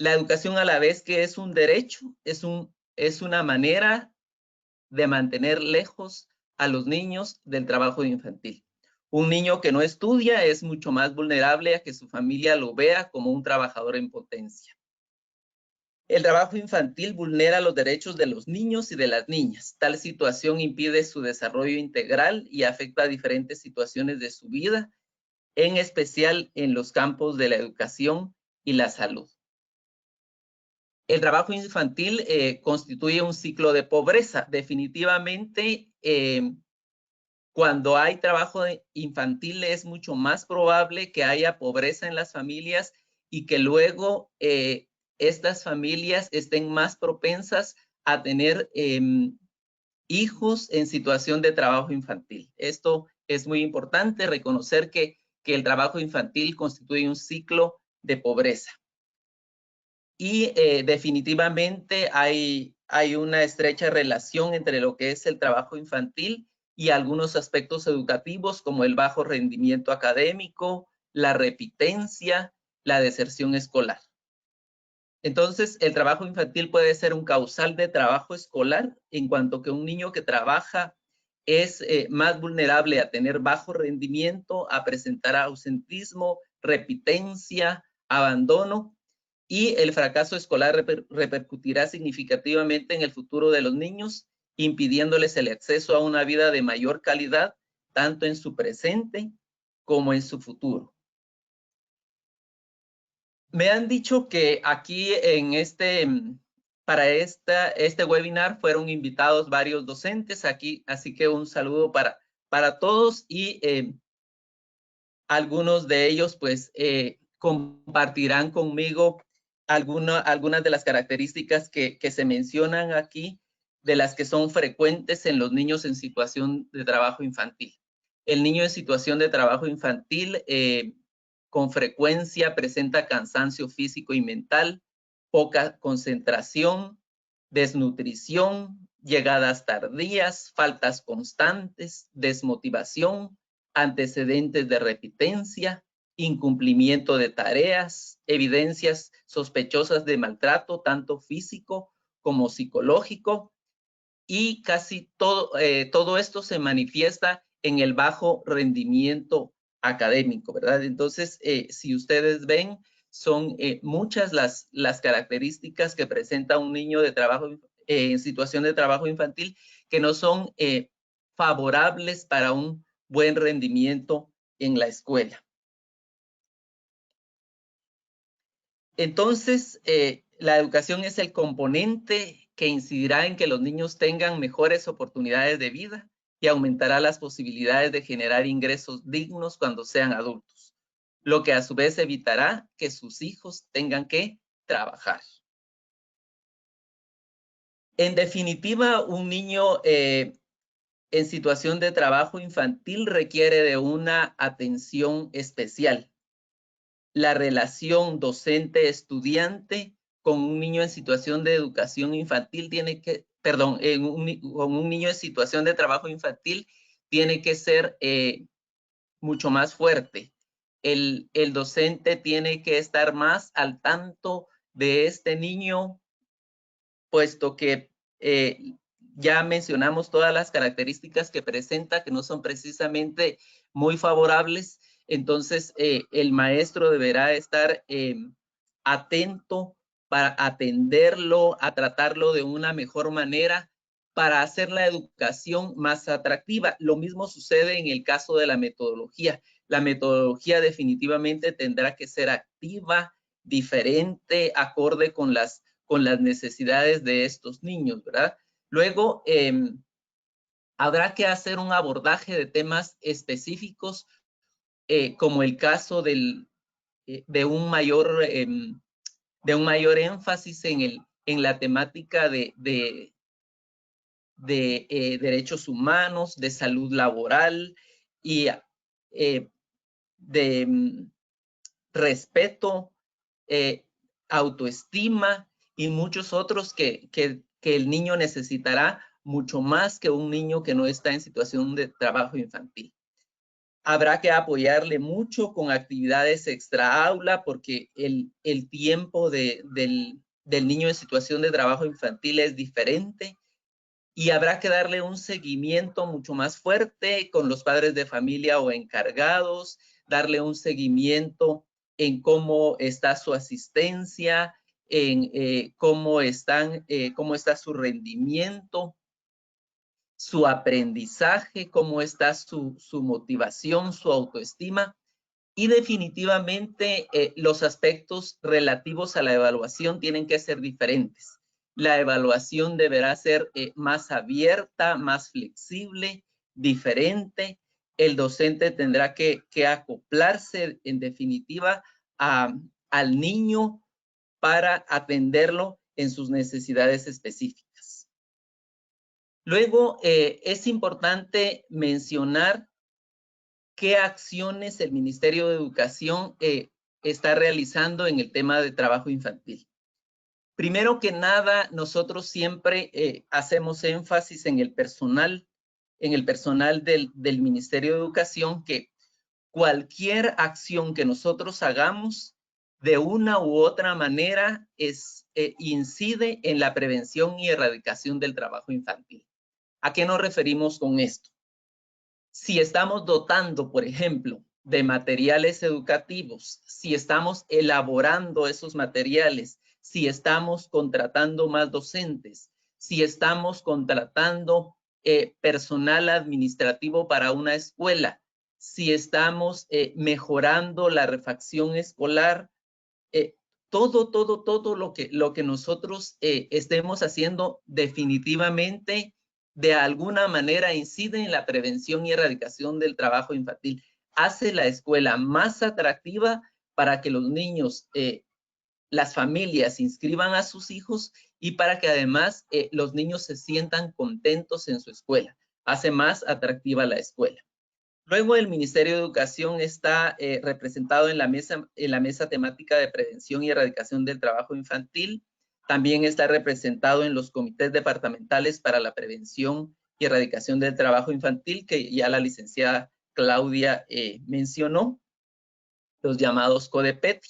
La educación, a la vez que es un derecho, es una manera de mantener lejos a los niños del trabajo infantil. Un niño que no estudia es mucho más vulnerable a que su familia lo vea como un trabajador en potencia. El trabajo infantil vulnera los derechos de los niños y de las niñas. Tal situación impide su desarrollo integral y afecta a diferentes situaciones de su vida, en especial en los campos de la educación y la salud. El trabajo infantil constituye un ciclo de pobreza. Definitivamente, cuando hay trabajo infantil es mucho más probable que haya pobreza en las familias y que luego estas familias estén más propensas a tener hijos en situación de trabajo infantil. Esto es muy importante, reconocer que el trabajo infantil constituye un ciclo de pobreza. Y definitivamente hay una estrecha relación entre lo que es el trabajo infantil y algunos aspectos educativos como el bajo rendimiento académico, la repitencia, la deserción escolar. Entonces, el trabajo infantil puede ser un causal de trabajo escolar, en cuanto que un niño que trabaja es más vulnerable a tener bajo rendimiento, a presentar ausentismo, repitencia, abandono, y el fracaso escolar repercutirá significativamente en el futuro de los niños, impidiéndoles el acceso a una vida de mayor calidad, tanto en su presente como en su futuro. Me han dicho que aquí en para este webinar fueron invitados varios docentes aquí, así que un saludo para todos, y algunos de ellos pues compartirán conmigo algunas de las características que se mencionan aquí, de las que son frecuentes en los niños en situación de trabajo infantil. El niño en situación de trabajo infantil con frecuencia presenta cansancio físico y mental, poca concentración, desnutrición, llegadas tardías, faltas constantes, desmotivación, antecedentes de repitencia, incumplimiento de tareas, evidencias sospechosas de maltrato, tanto físico como psicológico, y casi todo esto se manifiesta en el bajo rendimiento académico, ¿verdad? Entonces, si ustedes ven, son muchas las características que presenta un niño de trabajo en situación de trabajo infantil que no son favorables para un buen rendimiento en la escuela. Entonces, la educación es el componente que incidirá en que los niños tengan mejores oportunidades de vida y aumentará las posibilidades de generar ingresos dignos cuando sean adultos, lo que a su vez evitará que sus hijos tengan que trabajar. En definitiva, un niño en situación de trabajo infantil requiere de una atención especial. La relación docente-estudiante con un niño en situación de educación infantil con un niño en situación de trabajo infantil tiene que ser mucho más fuerte. El docente tiene que estar más al tanto de este niño, puesto que ya mencionamos todas las características que presenta, que no son precisamente muy favorables. Entonces, el maestro deberá estar atento para atenderlo, a tratarlo de una mejor manera, para hacer la educación más atractiva. Lo mismo sucede en el caso de la metodología. La metodología definitivamente tendrá que ser activa, diferente, acorde con las necesidades de estos niños, ¿verdad? Luego, habrá que hacer un abordaje de temas específicos, como el caso de un mayor énfasis en la temática de derechos humanos, de salud laboral y de respeto, autoestima y muchos otros que el niño necesitará mucho más que un niño que no está en situación de trabajo infantil. Habrá que apoyarle mucho con actividades extra aula porque el tiempo del niño en situación de trabajo infantil es diferente y habrá que darle un seguimiento mucho más fuerte con los padres de familia o encargados, darle un seguimiento en cómo está su asistencia, en cómo está su rendimiento, su aprendizaje, cómo está su motivación, su autoestima y definitivamente los aspectos relativos a la evaluación tienen que ser diferentes. La evaluación deberá ser más abierta, más flexible, diferente. El docente tendrá que acoplarse en definitiva al niño para atenderlo en sus necesidades específicas. Luego, es importante mencionar qué acciones el Ministerio de Educación está realizando en el tema de trabajo infantil. Primero que nada, nosotros siempre hacemos énfasis en el personal del Ministerio de Educación, que cualquier acción que nosotros hagamos de una u otra manera incide en la prevención y erradicación del trabajo infantil. ¿A qué nos referimos con esto? Si estamos dotando, por ejemplo, de materiales educativos, si estamos elaborando esos materiales, si estamos contratando más docentes, si estamos contratando personal administrativo para una escuela, si estamos mejorando la refacción escolar, todo lo que nosotros estemos haciendo definitivamente de alguna manera incide en la prevención y erradicación del trabajo infantil. Hace la escuela más atractiva para que los niños, las familias inscriban a sus hijos y para que además los niños se sientan contentos en su escuela. Hace más atractiva la escuela. Luego el Ministerio de Educación está representado en la mesa temática de prevención y erradicación del trabajo infantil. También está representado en los comités departamentales para la prevención y erradicación del trabajo infantil, que ya la licenciada Claudia mencionó, los llamados CODEPETI.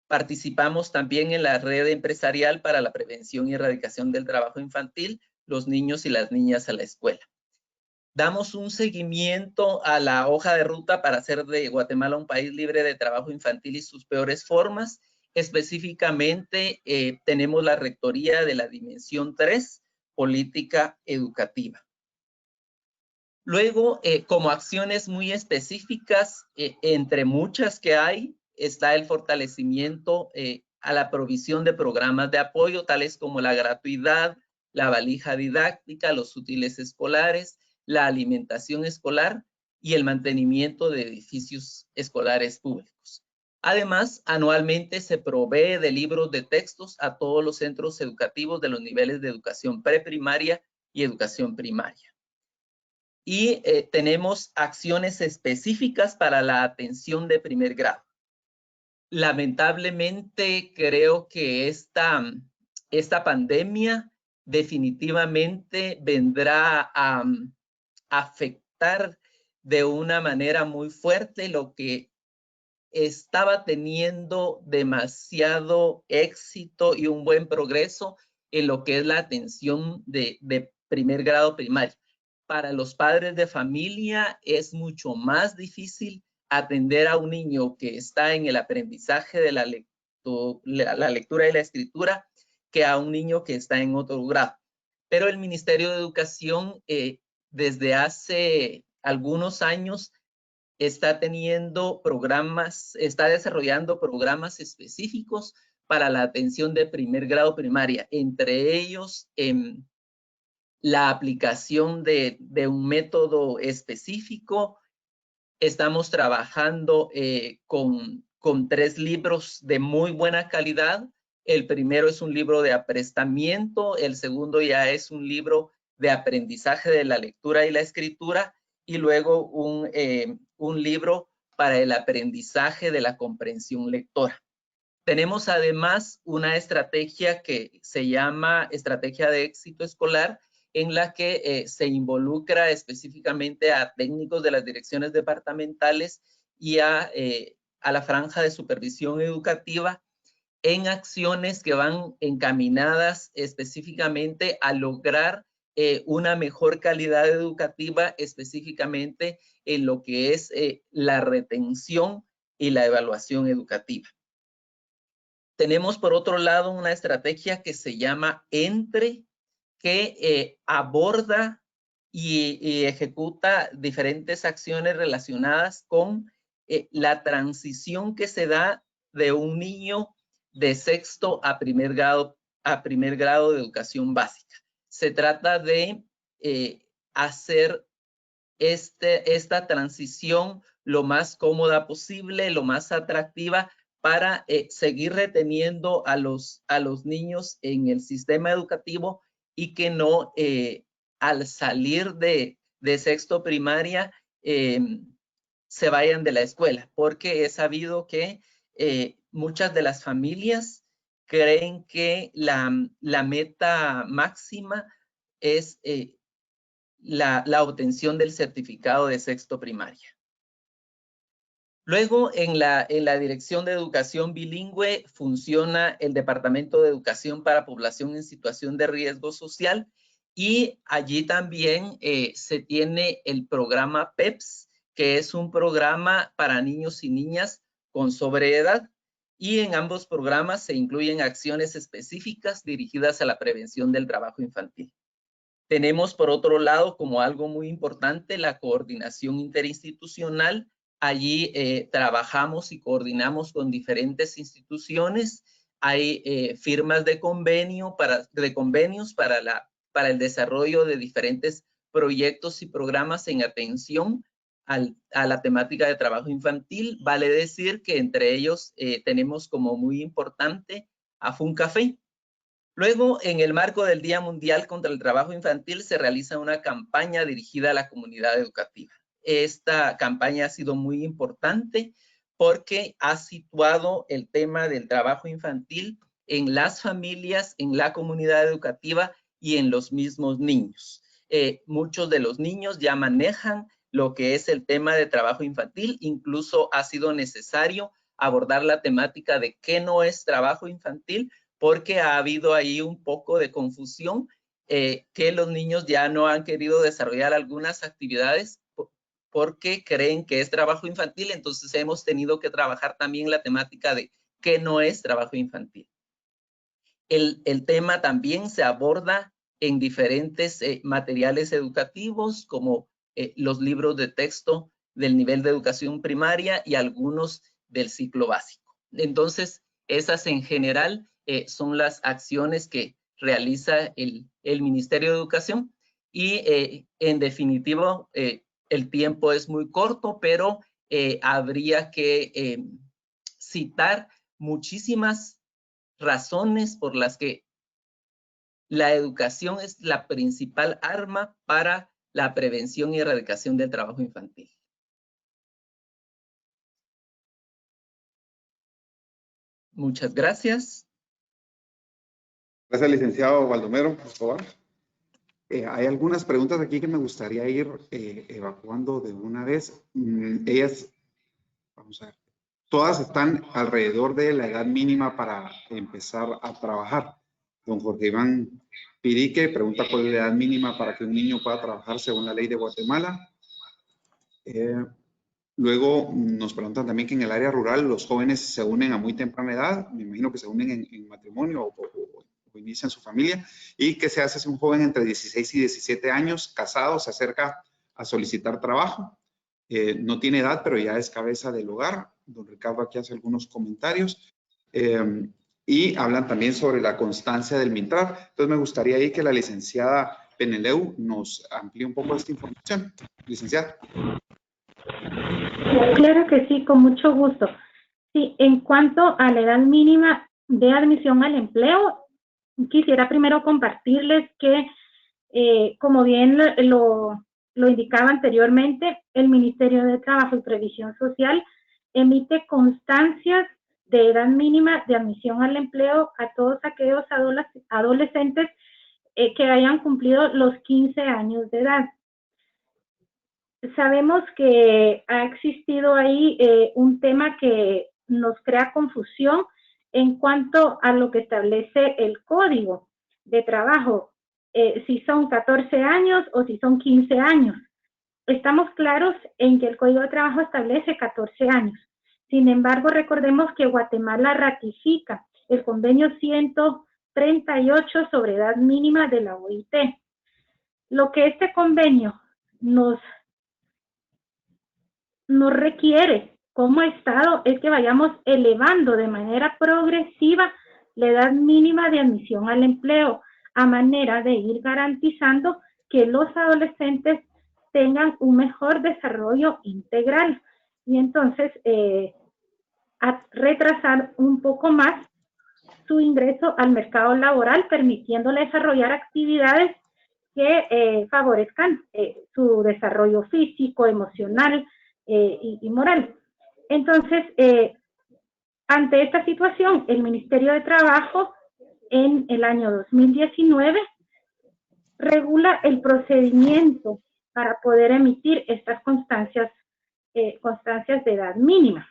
Participamos también en la red empresarial para la prevención y erradicación del trabajo infantil, los niños y las niñas a la escuela. Damos un seguimiento a la hoja de ruta para hacer de Guatemala un país libre de trabajo infantil y sus peores formas. Específicamente, tenemos la rectoría de la Dimensión 3, Política Educativa. Luego, como acciones muy específicas, entre muchas que hay, está el fortalecimiento a la provisión de programas de apoyo, tales como la gratuidad, la valija didáctica, los útiles escolares, la alimentación escolar y el mantenimiento de edificios escolares públicos. Además, anualmente se provee de libros de textos a todos los centros educativos de los niveles de educación preprimaria y educación primaria. Y tenemos acciones específicas para la atención de primer grado. Lamentablemente, creo que esta pandemia definitivamente vendrá a afectar de una manera muy fuerte lo que estaba teniendo demasiado éxito y un buen progreso en lo que es la atención de primer grado primario. Para los padres de familia es mucho más difícil atender a un niño que está en el aprendizaje de la lectura y la escritura que a un niño que está en otro grado. Pero el Ministerio de Educación desde hace algunos años está desarrollando programas específicos para la atención de primer grado primaria, entre ellos la aplicación de un método específico. Estamos trabajando con 3 libros de muy buena calidad. El primero es un libro de aprestamiento, el segundo ya es un libro de aprendizaje de la lectura y la escritura, y luego un libro para el aprendizaje de la comprensión lectora. Tenemos además una estrategia que se llama Estrategia de Éxito Escolar, en la que se involucra específicamente a técnicos de las direcciones departamentales y a la franja de supervisión educativa en acciones que van encaminadas específicamente a lograr una mejor calidad educativa, específicamente en lo que es la retención y la evaluación educativa. Tenemos por otro lado una estrategia que se llama ENTRE, que aborda y ejecuta diferentes acciones relacionadas con la transición que se da de un niño de sexto a primer grado de educación básica. Se trata de hacer esta transición lo más cómoda posible, lo más atractiva para seguir reteniendo a los niños en el sistema educativo y que no al salir de sexto primaria se vayan de la escuela, porque es sabido que muchas de las familias creen que la meta máxima es la obtención del certificado de sexto primaria. Luego, en la Dirección de Educación Bilingüe funciona el Departamento de Educación para Población en Situación de Riesgo Social, y allí también se tiene el programa PEPS, que es un programa para niños y niñas con sobreedad, y en ambos programas se incluyen acciones específicas dirigidas a la prevención del trabajo infantil. Tenemos, por otro lado, como algo muy importante, la coordinación interinstitucional. Allí trabajamos y coordinamos con diferentes instituciones. Hay firmas de convenios para el desarrollo de diferentes proyectos y programas en atención a la temática de trabajo infantil. Vale decir que entre ellos tenemos como muy importante a FUNCAFE. Luego, en el marco del Día Mundial contra el Trabajo Infantil, se realiza una campaña dirigida a la comunidad educativa. Esta campaña ha sido muy importante porque ha situado el tema del trabajo infantil en las familias, en la comunidad educativa y en los mismos niños. Muchos de los niños ya manejan lo que es el tema de trabajo infantil. Incluso ha sido necesario abordar la temática de qué no es trabajo infantil, porque ha habido ahí un poco de confusión que los niños ya no han querido desarrollar algunas actividades porque creen que es trabajo infantil, entonces hemos tenido que trabajar también la temática de qué no es trabajo infantil. El tema también se aborda en diferentes materiales educativos, como los libros de texto del nivel de educación primaria y algunos del ciclo básico. Entonces, esas en general son las acciones que realiza el Ministerio de Educación y en definitivo el tiempo es muy corto, pero habría que citar muchísimas razones por las que la educación es la principal arma para la prevención y erradicación del trabajo infantil. Muchas gracias. Gracias, licenciado Baldomero Escobar. Hay algunas preguntas aquí que me gustaría ir evacuando de una vez. Ellas, vamos a ver, todas están alrededor de la edad mínima para empezar a trabajar. Don Jorge Iván Pirique pregunta cuál es la edad mínima para que un niño pueda trabajar según la ley de Guatemala. Luego nos preguntan también que en el área rural los jóvenes se unen a muy temprana edad. Me imagino que se unen en matrimonio o inician su familia. ¿Y qué se hace si un joven entre 16 y 17 años, casado, se acerca a solicitar trabajo? No tiene edad, pero ya es cabeza del hogar. Don Ricardo aquí hace algunos comentarios. Y hablan también sobre la constancia del MINTRAR. Entonces me gustaría ahí que la licenciada Peneleu nos amplíe un poco esta información. Licenciada. Claro que sí, con mucho gusto. Sí, en cuanto a la edad mínima de admisión al empleo, quisiera primero compartirles que, como bien lo indicaba anteriormente, el Ministerio de Trabajo y Previsión Social emite constancias de edad mínima de admisión al empleo a todos aquellos adolescentes que hayan cumplido los 15 años de edad. Sabemos que ha existido ahí un tema que nos crea confusión en cuanto a lo que establece el Código de Trabajo, si son 14 años o si son 15 años. Estamos claros en que el Código de Trabajo establece 14 años. Sin embargo, recordemos que Guatemala ratifica el convenio 138 sobre edad mínima de la OIT. Lo que este convenio nos requiere como Estado es que vayamos elevando de manera progresiva la edad mínima de admisión al empleo, a manera de ir garantizando que los adolescentes tengan un mejor desarrollo integral. Y entonces, a retrasar un poco más su ingreso al mercado laboral, permitiéndole desarrollar actividades que favorezcan su desarrollo físico, emocional, y moral. Entonces, ante esta situación, el Ministerio de Trabajo en el año 2019 regula el procedimiento para poder emitir estas constancias de edad mínima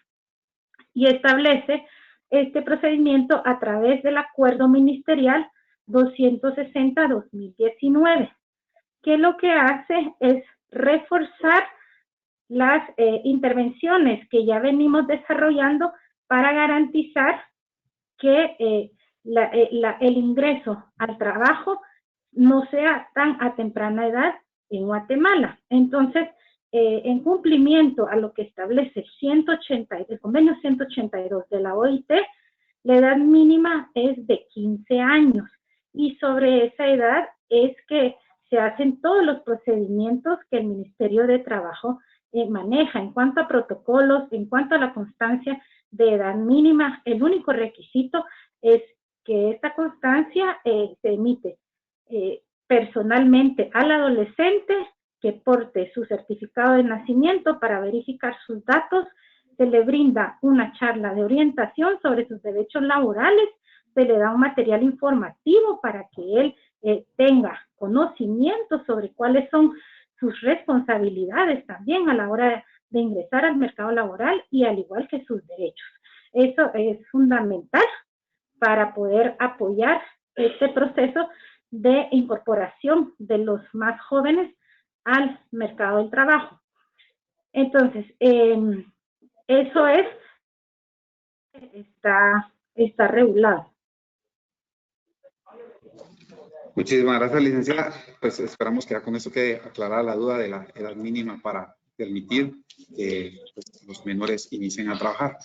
y establece este procedimiento a través del Acuerdo Ministerial 260-2019, que lo que hace es reforzar las intervenciones que ya venimos desarrollando para garantizar que el ingreso al trabajo no sea tan a temprana edad en Guatemala. Entonces, en cumplimiento a lo que establece el convenio 182 de la OIT, la edad mínima es de 15 años y sobre esa edad es que se hacen todos los procedimientos que el Ministerio de Trabajo maneja en cuanto a protocolos, en cuanto a la constancia de edad mínima. El único requisito es que esta constancia se emite personalmente al adolescente, que porte su certificado de nacimiento para verificar sus datos, se le brinda una charla de orientación sobre sus derechos laborales, se le da un material informativo para que él tenga conocimiento sobre cuáles son sus responsabilidades también a la hora de ingresar al mercado laboral y al igual que sus derechos. Eso es fundamental para poder apoyar este proceso de incorporación de los más jóvenes al mercado del trabajo. Entonces, eso está regulado. Muchísimas gracias, licenciada. Pues esperamos que ya con eso quede aclarada la duda de la edad mínima para permitir que pues, los menores inicien a trabajar.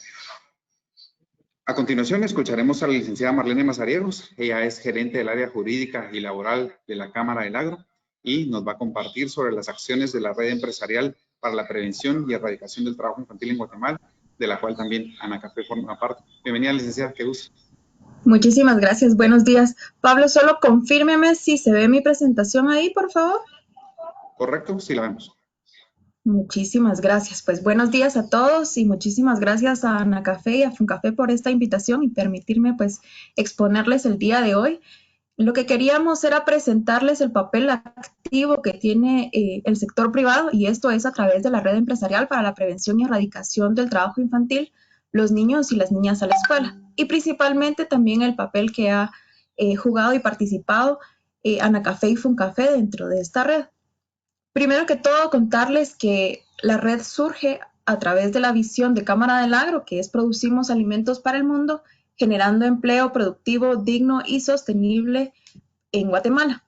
A continuación, escucharemos a la licenciada Marlene Mazariegos. Ella es gerente del área jurídica y laboral de la Cámara del Agro y nos va a compartir sobre las acciones de la red empresarial para la prevención y erradicación del trabajo infantil en Guatemala, de la cual también Anacafé forma parte. Bienvenida, licenciada, qué gusto. Muchísimas gracias, buenos días. Pablo, solo confírmeme si se ve mi presentación ahí, por favor. Correcto, sí la vemos. Muchísimas gracias. Pues buenos días a todos y muchísimas gracias a Anacafé y a Funcafé por esta invitación y permitirme pues exponerles el día de hoy. Lo que queríamos era presentarles el papel activo que tiene el sector privado y esto es a través de la red empresarial para la prevención y erradicación del trabajo infantil, los niños y las niñas a la escuela y principalmente también el papel que ha jugado y participado Anacafé y Funcafé dentro de esta red. Primero que todo, contarles que la red surge a través de la visión de Cámara del Agro, que es producimos alimentos para el mundo, generando empleo productivo, digno y sostenible en Guatemala.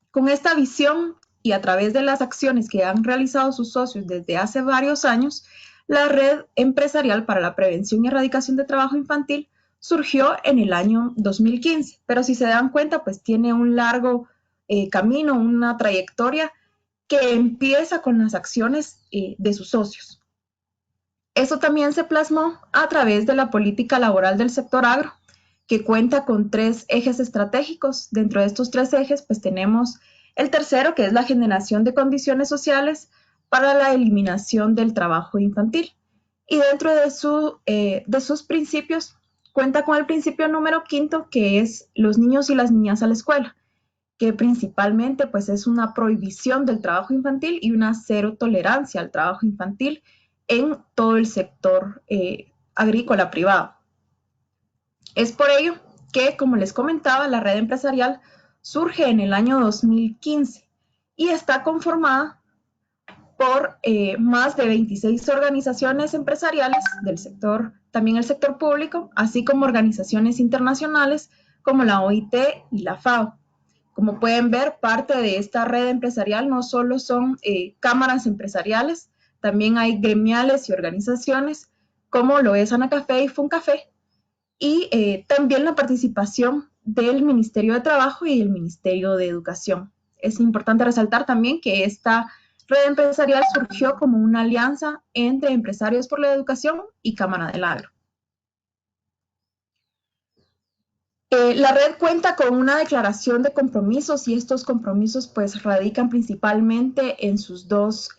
Con esta visión y a través de las acciones que han realizado sus socios desde hace varios años, la red empresarial para la prevención y erradicación de trabajo infantil surgió en el año 2015, pero si se dan cuenta, pues tiene un largo camino, una trayectoria que empieza con las acciones de sus socios. Eso también se plasmó a través de la política laboral del sector agro, que cuenta con 3 ejes estratégicos. Dentro de estos 3 ejes, pues tenemos el tercero, que es la generación de condiciones sociales para la eliminación del trabajo infantil. Y dentro de sus principios, cuenta con el principio número 5, que es los niños y las niñas a la escuela, que principalmente pues es una prohibición del trabajo infantil y una cero tolerancia al trabajo infantil en todo el sector agrícola privado. Es por ello que, como les comentaba, la red empresarial surge en el año 2015 y está conformada por más de 26 organizaciones empresariales del sector, también el sector público, así como organizaciones internacionales como la OIT y la FAO. Como pueden ver, parte de esta red empresarial no solo son cámaras empresariales, también hay gremiales y organizaciones como lo es Anacafé y Funcafé, y también la participación del Ministerio de Trabajo y el Ministerio de Educación. Es importante resaltar también que esta red empresarial surgió como una alianza entre Empresarios por la Educación y Cámara del Agro. La red cuenta con una declaración de compromisos y estos compromisos pues radican principalmente en sus 2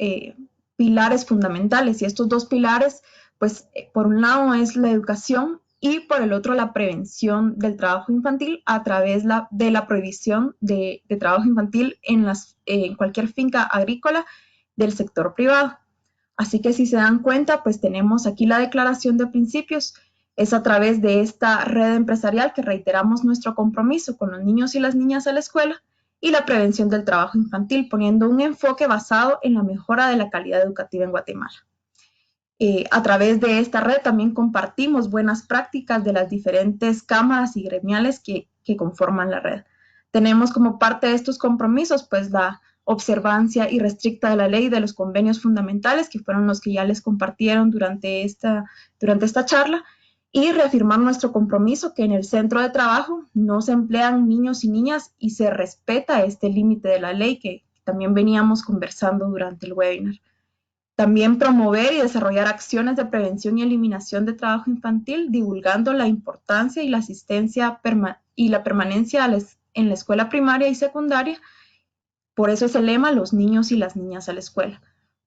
pilares fundamentales y estos 2 pilares pues por un lado es la educación y por el otro la prevención del trabajo infantil a través de la prohibición de trabajo infantil en cualquier finca agrícola del sector privado. Así que si se dan cuenta pues tenemos aquí la declaración de principios. Es a través de esta red empresarial que reiteramos nuestro compromiso con los niños y las niñas a la escuela y la prevención del trabajo infantil, poniendo un enfoque basado en la mejora de la calidad educativa en Guatemala. A través de esta red también compartimos buenas prácticas de las diferentes cámaras y gremiales que conforman la red. Tenemos como parte de estos compromisos pues la observancia irrestricta de la ley de los convenios fundamentales, que fueron los que ya les compartieron durante esta charla, y reafirmar nuestro compromiso que en el centro de trabajo no se emplean niños y niñas y se respeta este límite de la ley que también veníamos conversando durante el webinar. También promover y desarrollar acciones de prevención y eliminación de trabajo infantil, divulgando la importancia y la asistencia y la permanencia en la escuela primaria y secundaria. Por eso es el lema, los niños y las niñas a la escuela.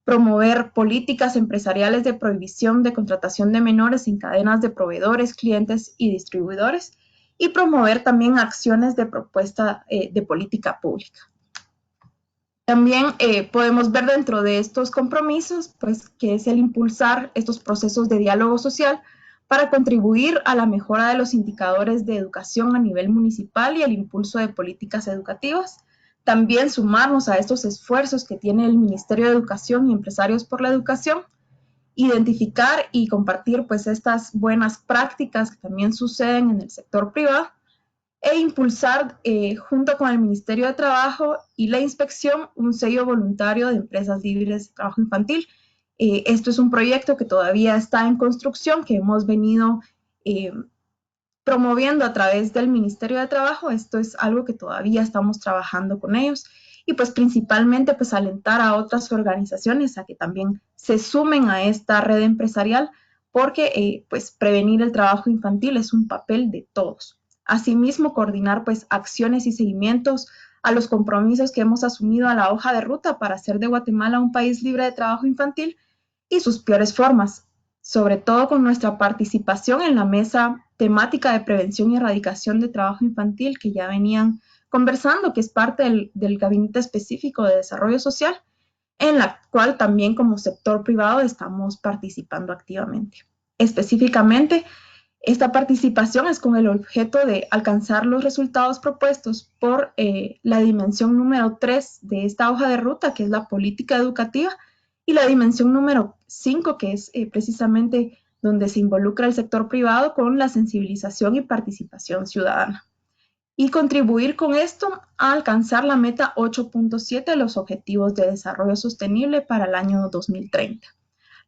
Promover políticas empresariales de prohibición de contratación de menores en cadenas de proveedores, clientes y distribuidores y promover también acciones de propuesta de política pública. También podemos ver dentro de estos compromisos pues, que es el impulsar estos procesos de diálogo social para contribuir a la mejora de los indicadores de educación a nivel municipal y al impulso de políticas educativas. También sumarnos a estos esfuerzos que tiene el Ministerio de Educación y Empresarios por la Educación, identificar y compartir pues estas buenas prácticas que también suceden en el sector privado e impulsar junto con el Ministerio de Trabajo y la Inspección un sello voluntario de empresas libres de trabajo infantil. Esto es un proyecto que todavía está en construcción, que hemos venido promoviendo a través del Ministerio de Trabajo. Esto es algo que todavía estamos trabajando con ellos y pues principalmente pues alentar a otras organizaciones a que también se sumen a esta red empresarial, porque pues prevenir el trabajo infantil es un papel de todos. Asimismo, coordinar pues acciones y seguimientos a los compromisos que hemos asumido a la hoja de ruta para hacer de Guatemala un país libre de trabajo infantil y sus peores formas, sobre todo con nuestra participación en la mesa temática de prevención y erradicación de trabajo infantil que ya venían conversando, que es parte del Gabinete Específico de Desarrollo Social, en la cual también como sector privado estamos participando activamente. Específicamente, esta participación es con el objeto de alcanzar los resultados propuestos por la dimensión número 3 de esta hoja de ruta, que es la política educativa, y la dimensión número 5, que es precisamente donde se involucra el sector privado con la sensibilización y participación ciudadana. Y contribuir con esto a alcanzar la meta 8.7 de los Objetivos de Desarrollo Sostenible para el año 2030.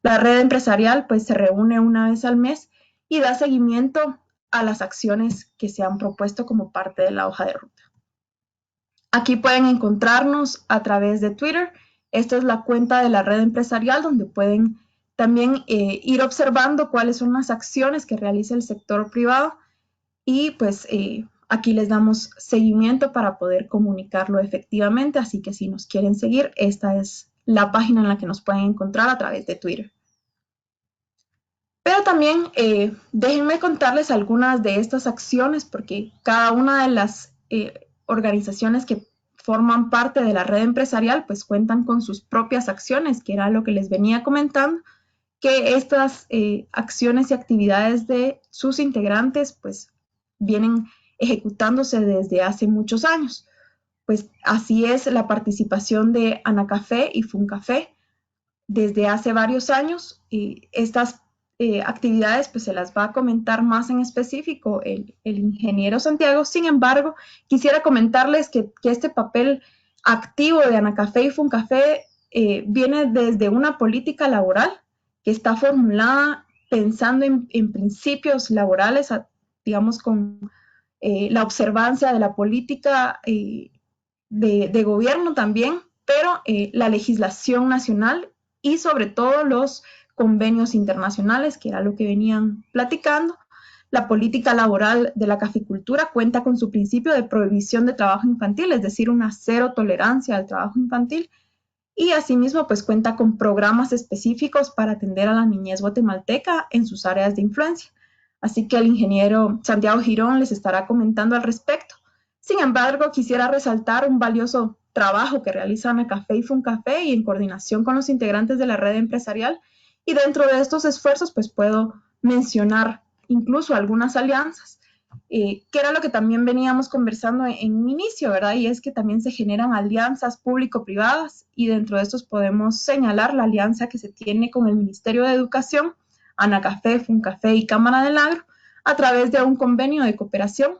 La red empresarial pues se reúne una vez al mes y da seguimiento a las acciones que se han propuesto como parte de la hoja de ruta. Aquí pueden encontrarnos a través de Twitter. Esta es la cuenta de la red empresarial donde pueden también ir observando cuáles son las acciones que realiza el sector privado y pues aquí les damos seguimiento para poder comunicarlo efectivamente, así que si nos quieren seguir, esta es la página en la que nos pueden encontrar a través de Twitter. Pero también déjenme contarles algunas de estas acciones, porque cada una de las organizaciones que forman parte de la red empresarial pues cuentan con sus propias acciones, que era lo que les venía comentando, que estas acciones y actividades de sus integrantes pues vienen ejecutándose desde hace muchos años. Pues así es la participación de Anacafé y Funcafé desde hace varios años, y estas actividades pues se las va a comentar más en específico el ingeniero Santiago. Sin embargo, quisiera comentarles que este papel activo de Anacafé y Funcafé viene desde una política laboral que está formulada pensando en principios laborales, digamos, con la observancia de la política de gobierno también, pero la legislación nacional y sobre todo los convenios internacionales, que era lo que venían platicando. La política laboral de la caficultura cuenta con su principio de prohibición de trabajo infantil, es decir, una cero tolerancia al trabajo infantil, y asimismo pues cuenta con programas específicos para atender a la niñez guatemalteca en sus áreas de influencia. Así que el ingeniero Santiago Girón les estará comentando al respecto. Sin embargo, quisiera resaltar un valioso trabajo que realiza Anacafé y Funcafé y en coordinación con los integrantes de la red empresarial. Y dentro de estos esfuerzos, pues puedo mencionar incluso algunas alianzas, que era lo que también veníamos conversando en un inicio, ¿verdad? Y es que también se generan alianzas público-privadas y dentro de estos podemos señalar la alianza que se tiene con el Ministerio de Educación, Anacafé, Funcafé y Cámara del Agro, a través de un convenio de cooperación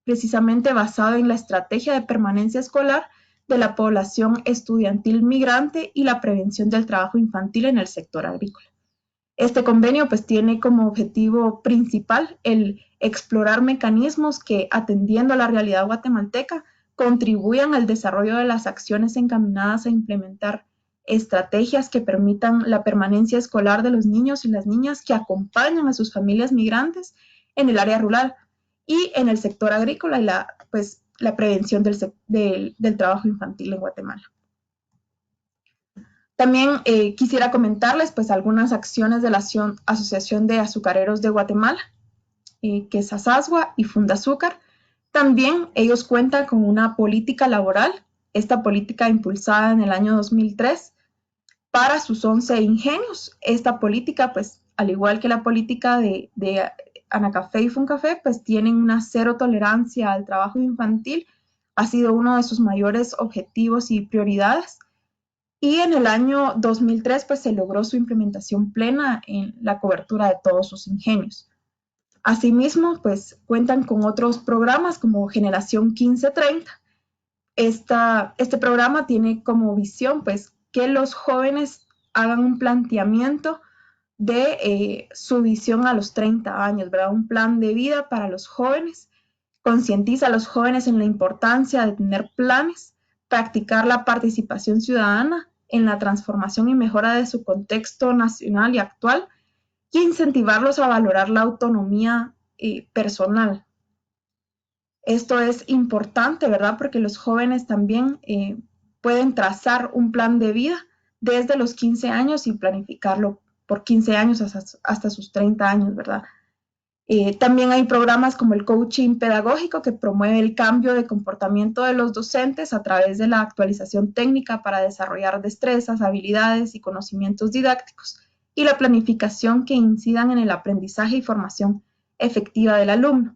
precisamente basado en la estrategia de permanencia escolar de la población estudiantil migrante y la prevención del trabajo infantil en el sector agrícola. Este convenio pues tiene como objetivo principal el explorar mecanismos que, atendiendo a la realidad guatemalteca, contribuyan al desarrollo de las acciones encaminadas a implementar estrategias que permitan la permanencia escolar de los niños y las niñas que acompañan a sus familias migrantes en el área rural y en el sector agrícola y la prevención del trabajo infantil en Guatemala. También quisiera comentarles pues algunas acciones de la Asociación de Azucareros de Guatemala, que es ASASGUA y Fundazúcar. También ellos cuentan con una política laboral, esta política impulsada en el año 2003 para sus 11 ingenios. Esta política pues al igual que la política de Anacafé y Funcafé, pues tienen una cero tolerancia al trabajo infantil. Ha sido uno de sus mayores objetivos y prioridades. Y en el año 2003 pues se logró su implementación plena en la cobertura de todos sus ingenios. Asimismo, pues cuentan con otros programas como Generación 1530. Este programa tiene como visión pues que los jóvenes hagan un planteamiento de su visión a los 30 años, ¿verdad? Un plan de vida para los jóvenes, concientiza a los jóvenes en la importancia de tener planes, practicar la participación ciudadana en la transformación y mejora de su contexto nacional y actual, y incentivarlos a valorar la autonomía personal. Esto es importante, ¿verdad? Porque los jóvenes también pueden trazar un plan de vida desde los 15 años y planificarlo por 15 años hasta sus 30 años, ¿verdad? También hay programas como el coaching pedagógico que promueve el cambio de comportamiento de los docentes a través de la actualización técnica para desarrollar destrezas, habilidades y conocimientos didácticos, y la planificación que incidan en el aprendizaje y formación efectiva del alumno.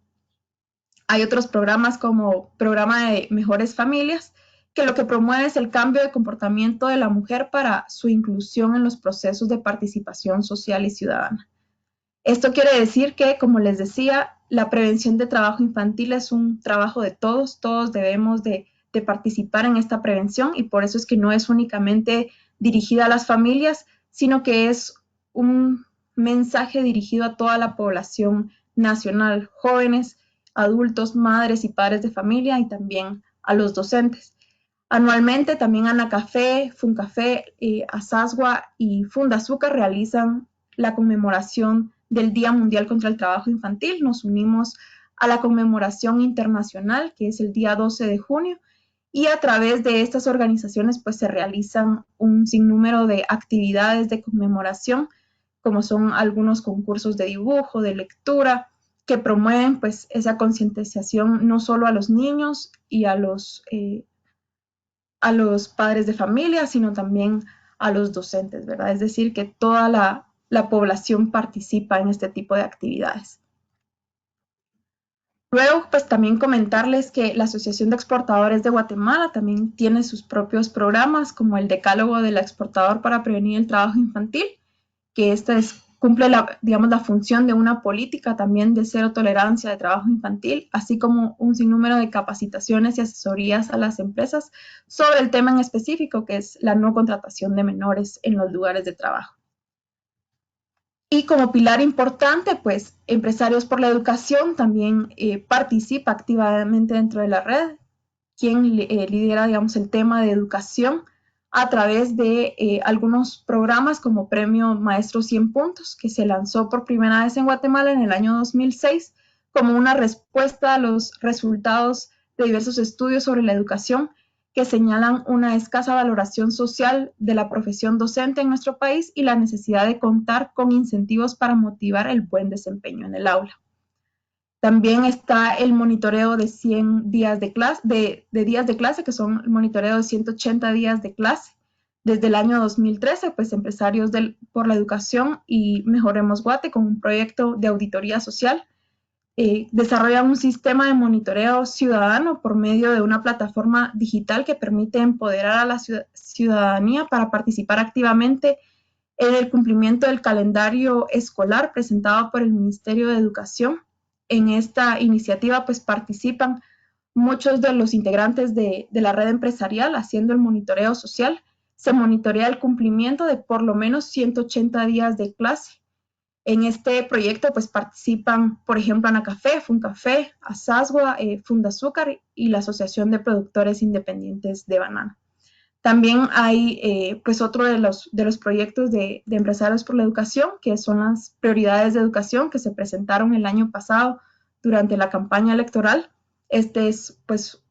Hay otros programas como Programa de Mejores Familias, que lo que promueve es el cambio de comportamiento de la mujer para su inclusión en los procesos de participación social y ciudadana. Esto quiere decir que, como les decía, la prevención de trabajo infantil es un trabajo de todos debemos de participar en esta prevención, y por eso es que no es únicamente dirigida a las familias, sino que es un mensaje dirigido a toda la población nacional, jóvenes, adultos, madres y padres de familia, y también a los docentes. Anualmente también Anacafé, Funcafé, Asasgua y Fundazúcar realizan la conmemoración del Día Mundial contra el Trabajo Infantil. Nos unimos a la conmemoración internacional, que es el día 12 de junio, y a través de estas organizaciones pues se realizan un sinnúmero de actividades de conmemoración, como son algunos concursos de dibujo, de lectura, que promueven pues esa concientización no solo a los niños y a los padres de familia, sino también a los docentes, ¿verdad? Es decir, que toda la población participa en este tipo de actividades. Luego, pues también comentarles que la Asociación de Exportadores de Guatemala también tiene sus propios programas, como el Decálogo del Exportador para prevenir el trabajo infantil, que cumple la función de una política también de cero tolerancia de trabajo infantil, así como un sinnúmero de capacitaciones y asesorías a las empresas sobre el tema en específico, que es la no contratación de menores en los lugares de trabajo. Y como pilar importante, pues Empresarios por la Educación también participa activamente dentro de la red, quien lidera, digamos, el tema de educación a través de algunos programas como Premio Maestro 100 Puntos, que se lanzó por primera vez en Guatemala en el año 2006 como una respuesta a los resultados de diversos estudios sobre la educación que señalan una escasa valoración social de la profesión docente en nuestro país y la necesidad de contar con incentivos para motivar el buen desempeño en el aula. También está el monitoreo de 100 días de clase, que son el monitoreo de 180 días de clase. Desde el año 2013, pues Empresarios por la Educación y Mejoremos Guate, con un proyecto de auditoría social, desarrollan un sistema de monitoreo ciudadano por medio de una plataforma digital que permite empoderar a la ciudadanía para participar activamente en el cumplimiento del calendario escolar presentado por el Ministerio de Educación. En esta iniciativa pues participan muchos de los integrantes de la red empresarial haciendo el monitoreo social. Se monitorea el cumplimiento de por lo menos 180 días de clase. En este proyecto pues participan, por ejemplo, Anacafé, Funcafé, Asasgua, Fundazúcar y la Asociación de Productores Independientes de Banana. También hay pues otro de los proyectos de Empresarios por la Educación, que son las prioridades de educación que se presentaron el año pasado durante la campaña electoral. Este es pues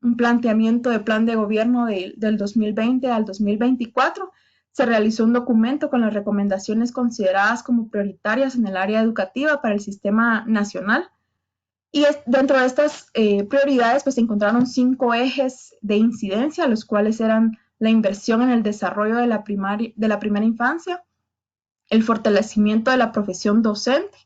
un planteamiento de plan de gobierno del 2020 al 2024. Se realizó un documento con las recomendaciones consideradas como prioritarias en el área educativa para el sistema nacional. Y dentro de estas prioridades pues se encontraron 5 ejes de incidencia, los cuales eran la inversión en el desarrollo de la primera infancia, el fortalecimiento de la profesión docente,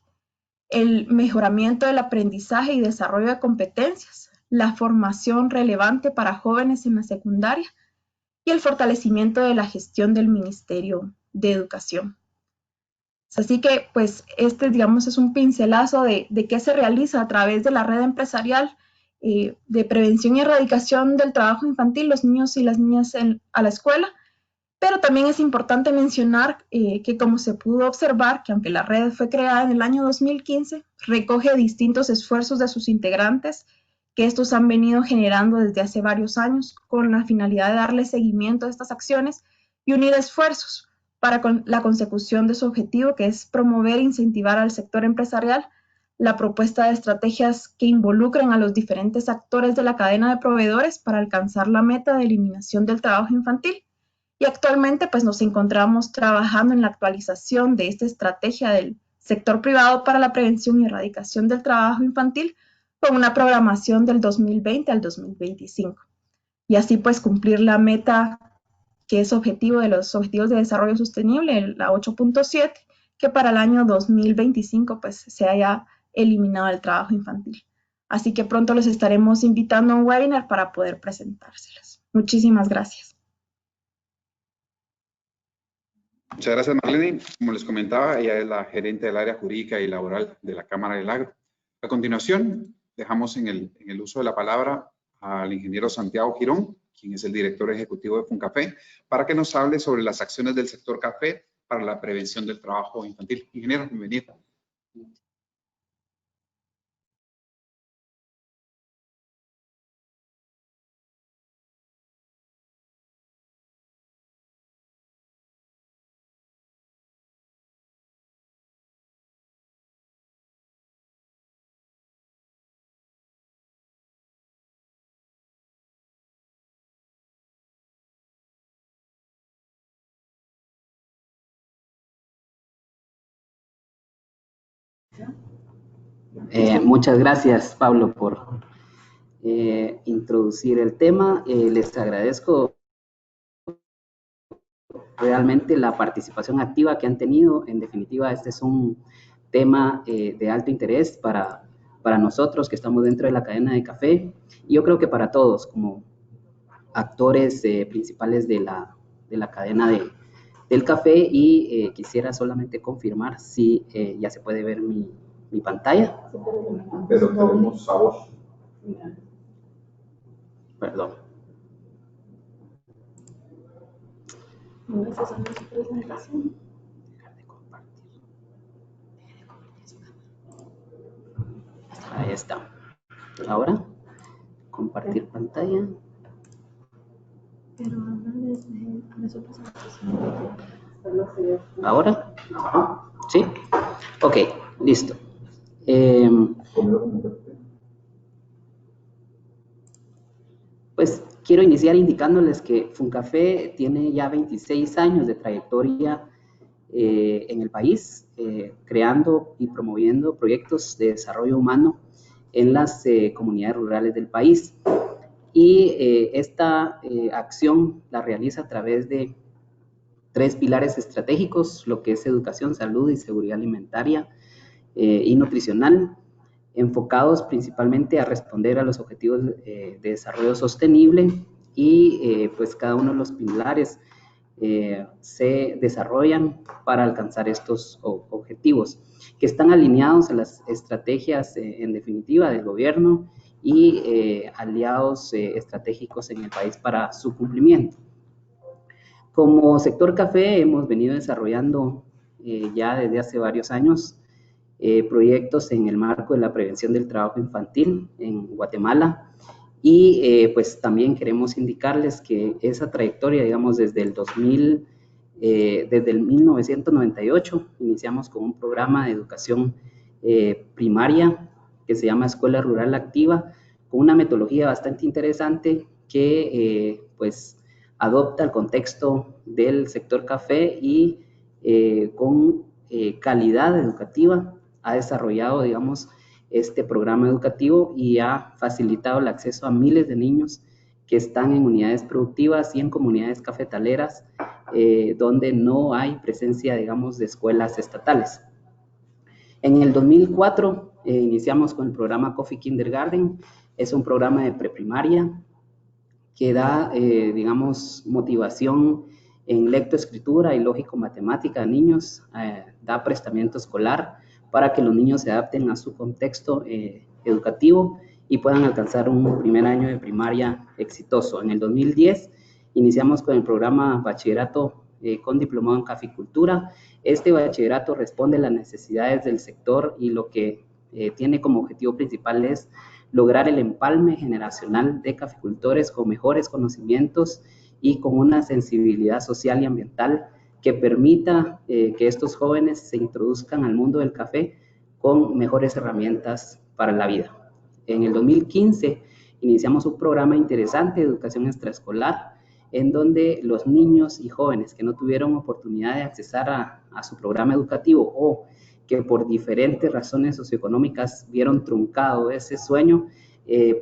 el mejoramiento del aprendizaje y desarrollo de competencias, la formación relevante para jóvenes en la secundaria y el fortalecimiento de la gestión del Ministerio de Educación. Así que, pues, digamos, es un pincelazo de qué se realiza a través de la red empresarial de prevención y erradicación del trabajo infantil, los niños y las niñas a la escuela. Pero también es importante mencionar que, como se pudo observar, que aunque la red fue creada en el año 2015, recoge distintos esfuerzos de sus integrantes, que estos han venido generando desde hace varios años con la finalidad de darle seguimiento a estas acciones y unir esfuerzos para la consecución de su objetivo, que es promover e incentivar al sector empresarial la propuesta de estrategias que involucren a los diferentes actores de la cadena de proveedores para alcanzar la meta de eliminación del trabajo infantil. Y actualmente pues nos encontramos trabajando en la actualización de esta estrategia del sector privado para la prevención y erradicación del trabajo infantil con una programación del 2020 al 2025. Y así pues cumplir la meta que es objetivo de los Objetivos de Desarrollo Sostenible, la 8.7, que para el año 2025 pues se haya eliminado el trabajo infantil. Así que pronto los estaremos invitando a un webinar para poder presentárselas. Muchísimas gracias. Muchas gracias, Marlene. Como les comentaba, ella es la gerente del área jurídica y laboral de la Cámara del Agro. A continuación, dejamos en el uso de la palabra al ingeniero Santiago Girón, quien es el director ejecutivo de FUNCAFE, para que nos hable sobre las acciones del sector café para la prevención del trabajo infantil. Ingeniero, bienvenido. Muchas gracias, Pablo, por introducir el tema. Les agradezco realmente la participación activa que han tenido. En definitiva, este es un tema de alto interés para nosotros que estamos dentro de la cadena de café. Y yo creo que para todos, como actores principales de la cadena del café. Y quisiera solamente confirmar si ya se puede ver mi pantalla. Pero tenemos a vos. Perdón. Ahí está. Ahora, compartir pantalla. ¿Ahora? ¿Sí? Ok, listo. Pues quiero iniciar indicándoles que FUNCAFE tiene ya 26 años de trayectoria en el país, creando y promoviendo proyectos de desarrollo humano en las comunidades rurales del país. Y esta acción la realiza a través de 3 pilares estratégicos, lo que es educación, salud y seguridad alimentaria y nutricional, enfocados principalmente a responder a los objetivos de desarrollo sostenible. Y pues cada uno de los pilares se desarrollan para alcanzar estos objetivos, que están alineados a las estrategias en definitiva del gobierno y aliados estratégicos en el país para su cumplimiento. Como sector café hemos venido desarrollando ya desde hace varios años proyectos en el marco de la prevención del trabajo infantil en Guatemala. Y pues también queremos indicarles que esa trayectoria, digamos, desde el 1998, iniciamos con un programa de educación primaria que se llama Escuela Rural Activa, con una metodología bastante interesante que pues adopta el contexto del sector café y con calidad educativa ha desarrollado, digamos, este programa educativo y ha facilitado el acceso a miles de niños que están en unidades productivas y en comunidades cafetaleras donde no hay presencia, digamos, de escuelas estatales. En el 2004 iniciamos con el programa Coffee Kindergarten. Es un programa de preprimaria que da, digamos, motivación en lectoescritura y lógico-matemática a niños, da aprestamiento escolar para que los niños se adapten a su contexto educativo y puedan alcanzar un primer año de primaria exitoso. En el 2010 iniciamos con el programa Bachillerato con Diplomado en Caficultura. Este bachillerato responde a las necesidades del sector y lo que tiene como objetivo principal es lograr el empalme generacional de caficultores con mejores conocimientos y con una sensibilidad social y ambiental que permita que estos jóvenes se introduzcan al mundo del café con mejores herramientas para la vida. En el 2015 iniciamos un programa interesante de educación extraescolar en donde los niños y jóvenes que no tuvieron oportunidad de accesar a su programa educativo o que por diferentes razones socioeconómicas vieron truncado ese sueño,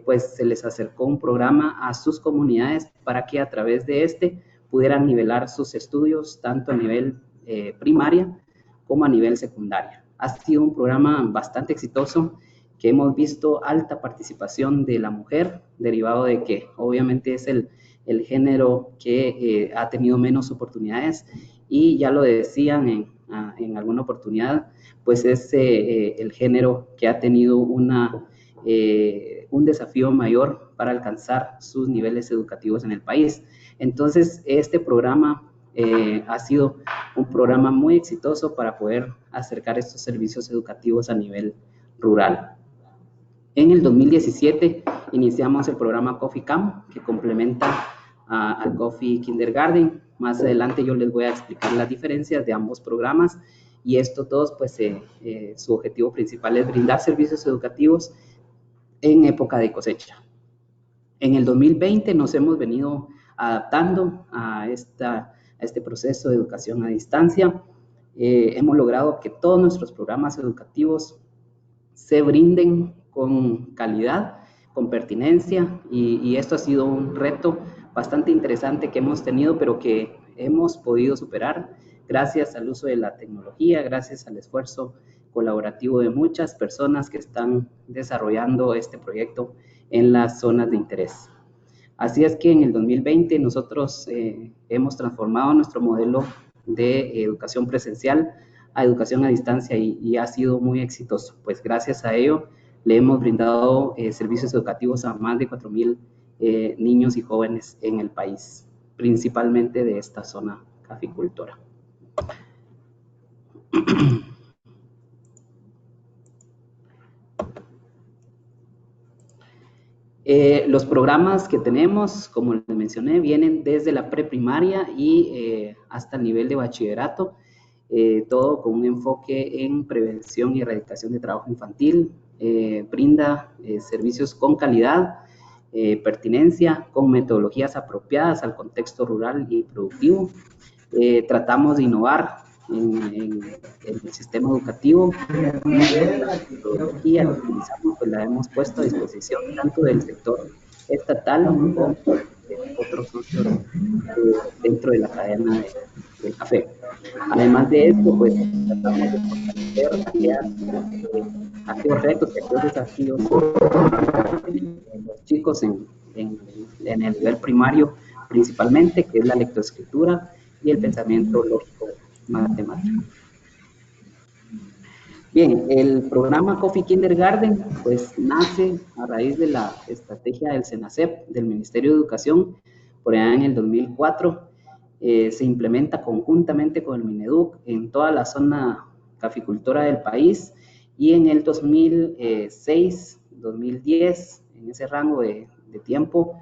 pues se les acercó un programa a sus comunidades para que a través de este pudieran nivelar sus estudios tanto a nivel primaria como a nivel secundaria. Ha sido un programa bastante exitoso que hemos visto alta participación de la mujer, derivado de que obviamente es el género que ha tenido menos oportunidades y ya lo decían en alguna oportunidad, pues es el género que ha tenido un desafío mayor para alcanzar sus niveles educativos en el país. Entonces, este programa ha sido un programa muy exitoso para poder acercar estos servicios educativos a nivel rural. En el 2017 iniciamos el programa Coffee Camp, que complementa al Coffee Kindergarten. Más adelante yo les voy a explicar las diferencias de ambos programas y estos dos, pues su objetivo principal es brindar servicios educativos en época de cosecha. En el 2020 nos hemos venido adaptando a este proceso de educación a distancia. Hemos logrado que todos nuestros programas educativos se brinden con calidad, con pertinencia, y esto ha sido un reto bastante interesante que hemos tenido, pero que hemos podido superar gracias al uso de la tecnología, gracias al esfuerzo colaborativo de muchas personas que están desarrollando este proyecto en las zonas de interés. Así es que en el 2020 nosotros hemos transformado nuestro modelo de educación presencial a educación a distancia y ha sido muy exitoso, pues gracias a ello le hemos brindado servicios educativos a más de 4,000 niños y jóvenes en el país, principalmente de esta zona caficultora. Los programas que tenemos, como les mencioné, vienen desde la preprimaria y hasta el nivel de bachillerato, todo con un enfoque en prevención y erradicación de trabajo infantil, brinda servicios con calidad, pertinencia, con metodologías apropiadas al contexto rural y productivo. Tratamos de innovar en el sistema educativo. La metodología que utilizamos pues la hemos puesto a disposición tanto del sector estatal como de otros socios dentro de la cadena del café. Además de esto, pues tratamos de fortalecer aquellos retos y aquellos desafíos los chicos en el nivel primario principalmente, que es la lectoescritura y el pensamiento lógico matemático. Bien, el programa Coffee Kindergarten pues nace a raíz de la estrategia del SENACEP, del Ministerio de Educación, por allá en el 2004. Se implementa conjuntamente con el Mineduc en toda la zona caficultora del país, y en el 2006, 2010, en ese rango de tiempo,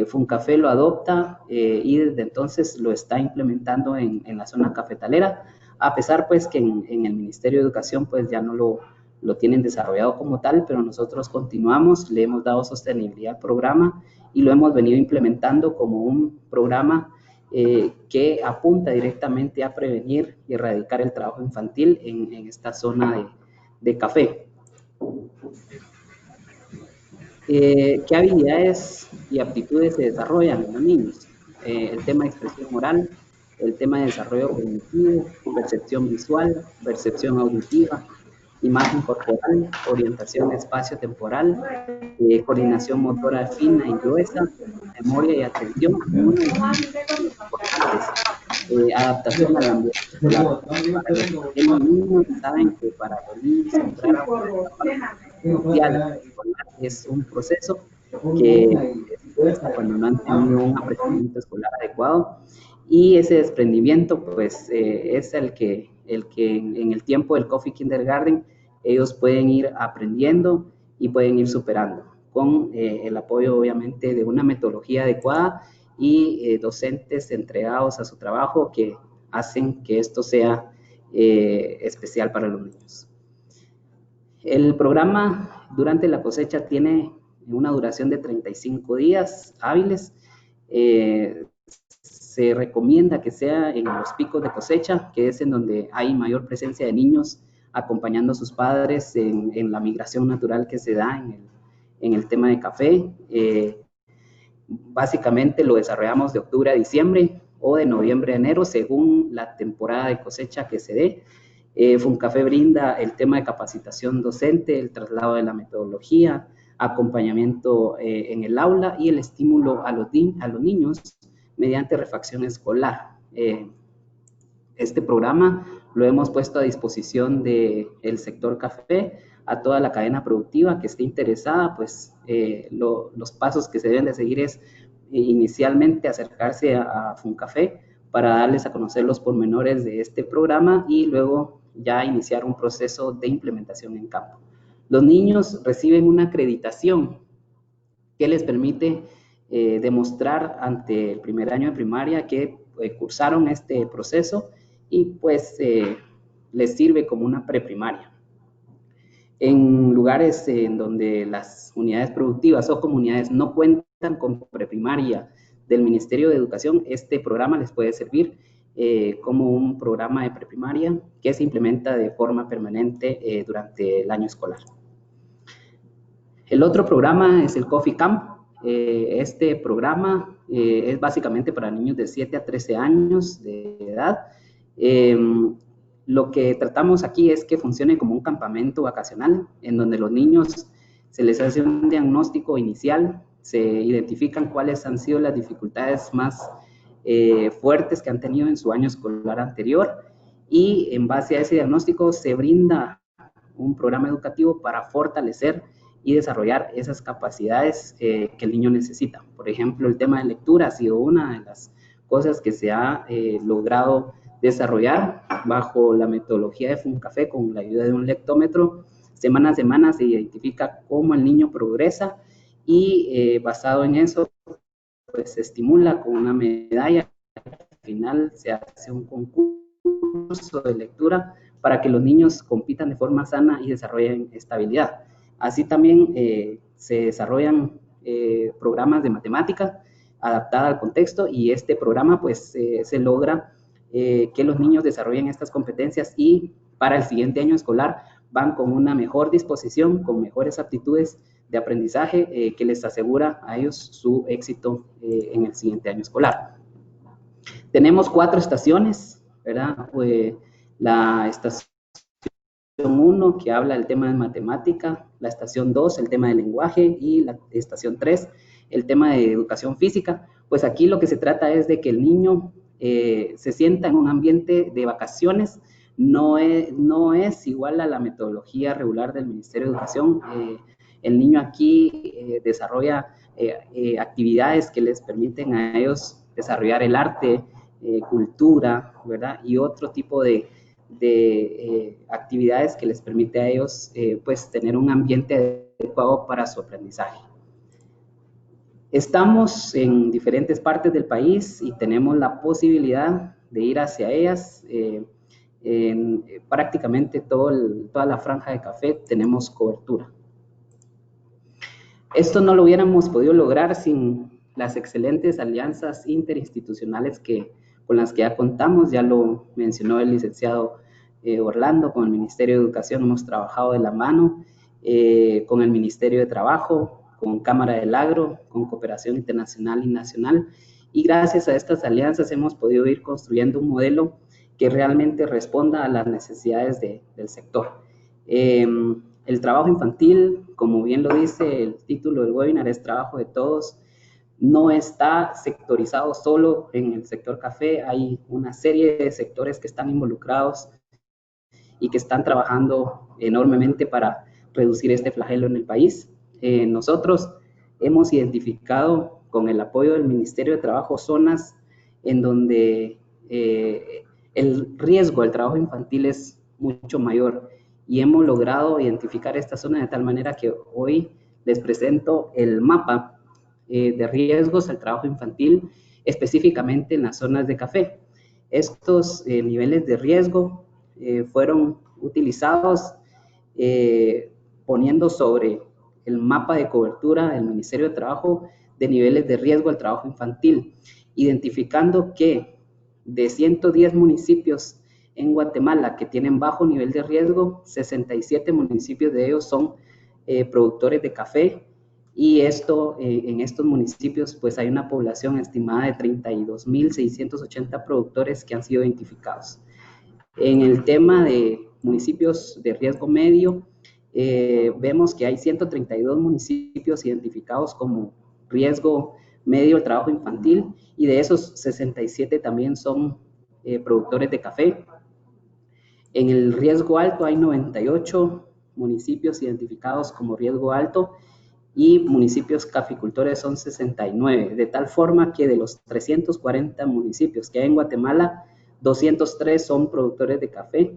FUNCAFE lo adopta y desde entonces lo está implementando en la zona cafetalera, a pesar pues que en el Ministerio de Educación pues ya no lo tienen desarrollado como tal, pero nosotros continuamos, le hemos dado sostenibilidad al programa y lo hemos venido implementando como un programa que apunta directamente a prevenir y erradicar el trabajo infantil en esta zona de café. ¿Qué habilidades y aptitudes se desarrollan en los niños? El tema de expresión oral, el tema de desarrollo cognitivo, percepción visual, percepción auditiva, imagen corporal, orientación espacio-temporal, coordinación motora fina y gruesa, memoria y atención, y una de las importantes, adaptación al ambiente escolar. Para los niños saben que para los niños entrar a una etapa social escolar es un proceso que cuando no han tenido un aprendimiento escolar adecuado, y ese desprendimiento pues es el que en el tiempo del Coffee Kindergarten ellos pueden ir aprendiendo y pueden ir superando con el apoyo obviamente de una metodología adecuada y docentes entregados a su trabajo que hacen que esto sea especial para los niños. El programa durante la cosecha tiene una duración de 35 días hábiles. Se recomienda que sea en los picos de cosecha, que es en donde hay mayor presencia de niños acompañando a sus padres en la migración natural que se da en el tema de café. Básicamente lo desarrollamos de octubre a diciembre o de noviembre a enero, según la temporada de cosecha que se dé. FUNCAFE brinda el tema de capacitación docente, el traslado de la metodología, acompañamiento en el aula y el estímulo a los niños mediante refacción escolar. Este programa lo hemos puesto a disposición del sector café, a toda la cadena productiva que esté interesada. Pues los pasos que se deben de seguir es inicialmente acercarse a FUNCAFE para darles a conocer los pormenores de este programa y luego ya iniciar un proceso de implementación en campo. Los niños reciben una acreditación que les permite demostrar ante el primer año de primaria que cursaron este proceso y pues les sirve como una preprimaria. En lugares en donde las unidades productivas o comunidades no cuentan con preprimaria del Ministerio de Educación, este programa les puede servir como un programa de preprimaria que se implementa de forma permanente durante el año escolar. El otro programa es el Coffee Camp. Este programa es básicamente para niños de 7 a 13 años de edad. Lo que tratamos aquí es que funcione como un campamento vacacional en donde los niños se les hace un diagnóstico inicial, se identifican cuáles han sido las dificultades más fuertes que han tenido en su año escolar anterior y en base a ese diagnóstico se brinda un programa educativo para fortalecer y desarrollar esas capacidades que el niño necesita. Por ejemplo, el tema de lectura ha sido una de las cosas que se ha logrado desarrollar bajo la metodología de FUNCAFE con la ayuda de un lectómetro. Semana a semana se identifica cómo el niño progresa y basado en eso pues se estimula con una medalla. Al final se hace un concurso de lectura para que los niños compitan de forma sana y desarrollen estabilidad. Así también se desarrollan programas de matemática adaptada al contexto y este programa pues se logra que los niños desarrollen estas competencias y para el siguiente año escolar van con una mejor disposición, con mejores aptitudes de aprendizaje que les asegura a ellos su éxito en el siguiente año escolar. Tenemos 4 estaciones, ¿verdad? La estación 1 que habla del tema de matemática, la estación 2 el tema del lenguaje y la estación 3 el tema de educación física. Pues aquí lo que se trata es de que el niño se sienta en un ambiente de vacaciones. No es igual a la metodología regular del Ministerio de Educación. El niño aquí desarrolla actividades que les permiten a ellos desarrollar el arte, cultura, ¿verdad? Y otro tipo de actividades que les permite a ellos pues tener un ambiente adecuado para su aprendizaje. Estamos en diferentes partes del país y tenemos la posibilidad de ir hacia ellas. En prácticamente toda la franja de café tenemos cobertura. Esto no lo hubiéramos podido lograr sin las excelentes alianzas interinstitucionales con las que ya contamos. Ya lo mencionó el licenciado Orlando. Con el Ministerio de Educación hemos trabajado de la mano, con el Ministerio de Trabajo, con Cámara del Agro, con Cooperación Internacional y Nacional y gracias a estas alianzas hemos podido ir construyendo un modelo que realmente responda a las necesidades del sector. El trabajo infantil, como bien lo dice el título del webinar, es trabajo de todos. No está sectorizado solo en el sector café, hay una serie de sectores que están involucrados y que están trabajando enormemente para reducir este flagelo en el país. Nosotros hemos identificado con el apoyo del Ministerio de Trabajo zonas en donde el riesgo del trabajo infantil es mucho mayor y hemos logrado identificar esta zona de tal manera que hoy les presento el mapa de riesgos al trabajo infantil, específicamente en las zonas de café. Estos niveles de riesgo fueron utilizados poniendo sobre el mapa de cobertura del Ministerio de Trabajo de niveles de riesgo al trabajo infantil, identificando que de 110 municipios en Guatemala que tienen bajo nivel de riesgo, 67 municipios de ellos son productores de café, y en estos municipios pues hay una población estimada de 32.680 productores que han sido identificados. En el tema de municipios de riesgo medio, vemos que hay 132 municipios identificados como riesgo medio al trabajo infantil, y de esos 67 también son productores de café. En el riesgo alto hay 98 municipios identificados como riesgo alto, y municipios caficultores son 69, de tal forma que de los 340 municipios que hay en Guatemala, 203 son productores de café,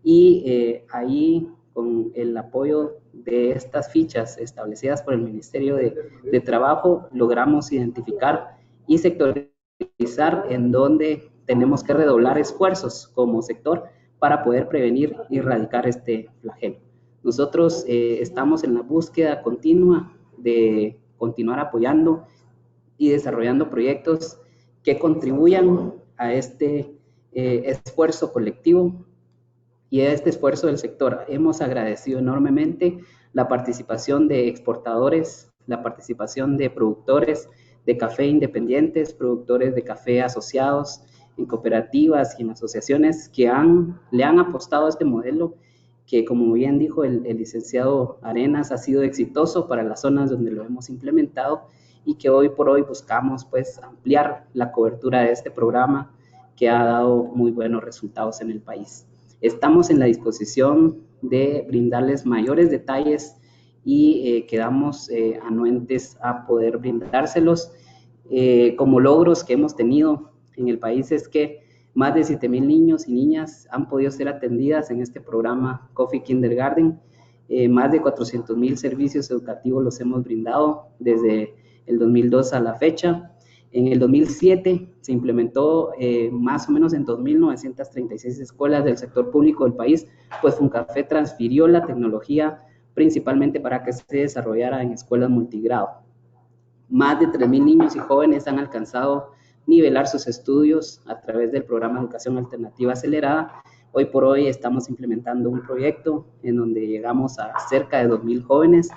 y ahí con el apoyo de estas fichas establecidas por el Ministerio de Trabajo, logramos identificar y sectorizar en donde tenemos que redoblar esfuerzos como sector para poder prevenir y erradicar este flagelo. Nosotros estamos en la búsqueda continua de continuar apoyando y desarrollando proyectos que contribuyan a este esfuerzo colectivo y a este esfuerzo del sector. Hemos agradecido enormemente la participación de exportadores, la participación de productores de café independientes, productores de café asociados en cooperativas y en asociaciones que le han apostado a este modelo que, como bien dijo el licenciado Arenas, ha sido exitoso para las zonas donde lo hemos implementado, y que hoy por hoy buscamos pues ampliar la cobertura de este programa que ha dado muy buenos resultados en el país. Estamos en la disposición de brindarles mayores detalles y quedamos anuentes a poder brindárselos. Como logros que hemos tenido en el país es que más de 7,000 niños y niñas han podido ser atendidas en este programa Coffee Kindergarten. Más de 400,000 servicios educativos los hemos brindado desde el 2002 a la fecha. En el 2007 se implementó más o menos en 2,936 escuelas del sector público del país, pues FUNCAFE transfirió la tecnología principalmente para que se desarrollara en escuelas multigrado. Más de 3,000 niños y jóvenes han alcanzado nivelar sus estudios a través del programa de Educación Alternativa Acelerada. Hoy por hoy estamos implementando un proyecto en donde llegamos a cerca de 2,000 jóvenes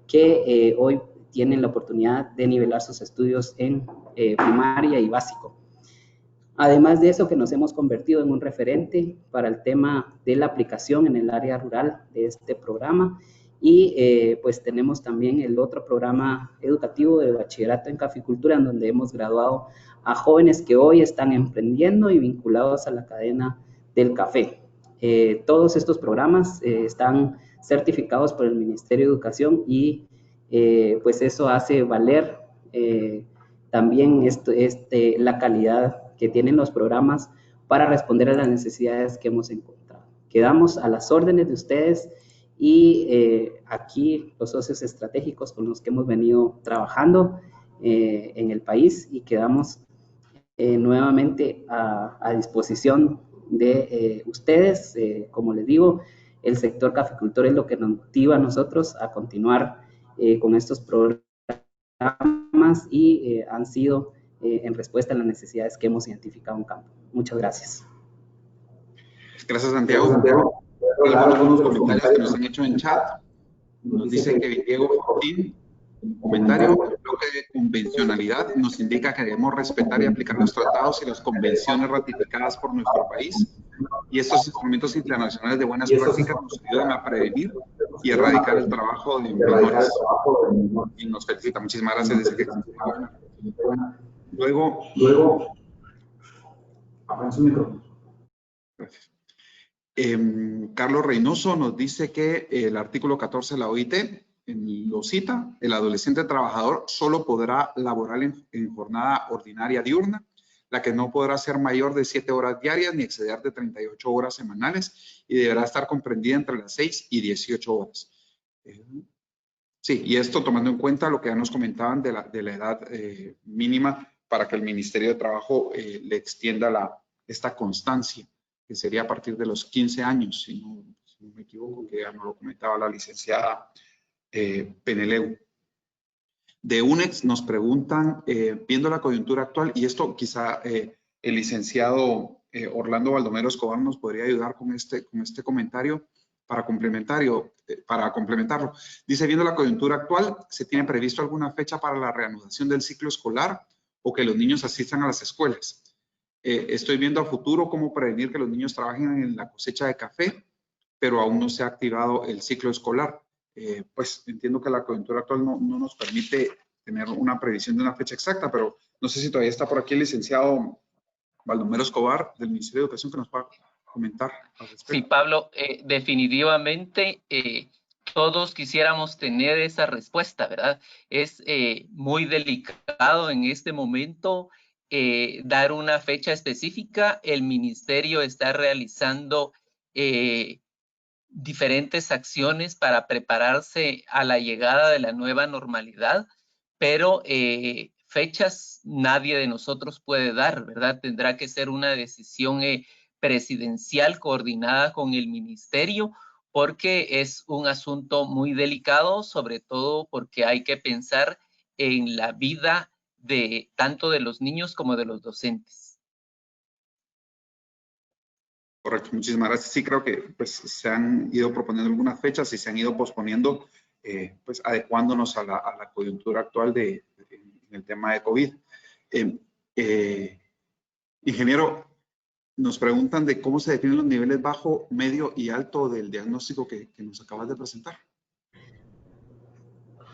que hoy tienen la oportunidad de nivelar sus estudios en primaria y básico. Además de eso, que nos hemos convertido en un referente para el tema de la aplicación en el área rural de este programa, y pues tenemos también el otro programa educativo de bachillerato en caficultura, en donde hemos graduado a jóvenes que hoy están emprendiendo y vinculados a la cadena del café. Todos estos programas están certificados por el Ministerio de Educación, y pues eso hace valer también la calidad que tienen los programas para responder a las necesidades que hemos encontrado. Quedamos a las órdenes de ustedes, y aquí los socios estratégicos con los que hemos venido trabajando en el país, y quedamos nuevamente a disposición de ustedes. Como les digo, el sector caficultor es lo que nos motiva a nosotros a continuar con estos programas, y han sido en respuesta a las necesidades que hemos identificado en campo. Muchas gracias. Gracias, Santiago. Algunos comentarios que nos han hecho en chat. Nos dice que Diego Fortín Comentario: el bloque de convencionalidad nos indica que debemos respetar y aplicar los tratados y las convenciones ratificadas por nuestro país, y estos instrumentos internacionales de buenas prácticas nos ayudan a prevenir y erradicar el trabajo de menores. Y nos felicita. Muchísimas gracias. Dice que luego, apaga su micrófono. Gracias. Carlos Reynoso nos dice que el artículo 14 de la OIT lo cita: el adolescente trabajador solo podrá laborar en jornada ordinaria diurna, la que no podrá ser mayor de 7 horas diarias ni exceder de 38 horas semanales, y deberá estar comprendida entre las 6 y 18 horas. Sí, y esto tomando en cuenta lo que ya nos comentaban de la edad mínima para que el Ministerio de Trabajo le extienda esta constancia, que sería a partir de los 15 años, si no me equivoco, que ya nos lo comentaba la licenciada Peneleu. De UNEX nos preguntan, viendo la coyuntura actual, y esto quizá el licenciado Orlando Baldomero Escobar nos podría ayudar con este comentario para complementarlo. Dice: viendo la coyuntura actual, ¿se tiene previsto alguna fecha para la reanudación del ciclo escolar o que los niños asistan a las escuelas? Estoy viendo a futuro cómo prevenir que los niños trabajen en la cosecha de café, pero aún no se ha activado el ciclo escolar. Pues entiendo que la coyuntura actual no nos permite tener una previsión de una fecha exacta, pero no sé si todavía está por aquí el licenciado Baldomero Escobar del Ministerio de Educación, que nos pueda comentar al respecto. Sí, Pablo, definitivamente todos quisiéramos tener esa respuesta, ¿verdad? Es muy delicado en este momento dar una fecha específica. El ministerio está realizando diferentes acciones para prepararse a la llegada de la nueva normalidad, pero fechas nadie de nosotros puede dar, ¿verdad? Tendrá que ser una decisión presidencial coordinada con el ministerio, porque es un asunto muy delicado, sobre todo porque hay que pensar en la vida de tanto de los niños como de los docentes. Correcto, muchísimas gracias. Sí, creo que pues, se han ido proponiendo algunas fechas y se han ido posponiendo, pues adecuándonos a la coyuntura actual en el tema de COVID. Ingeniero, nos preguntan de cómo se definen los niveles bajo, medio y alto del diagnóstico que nos acabas de presentar.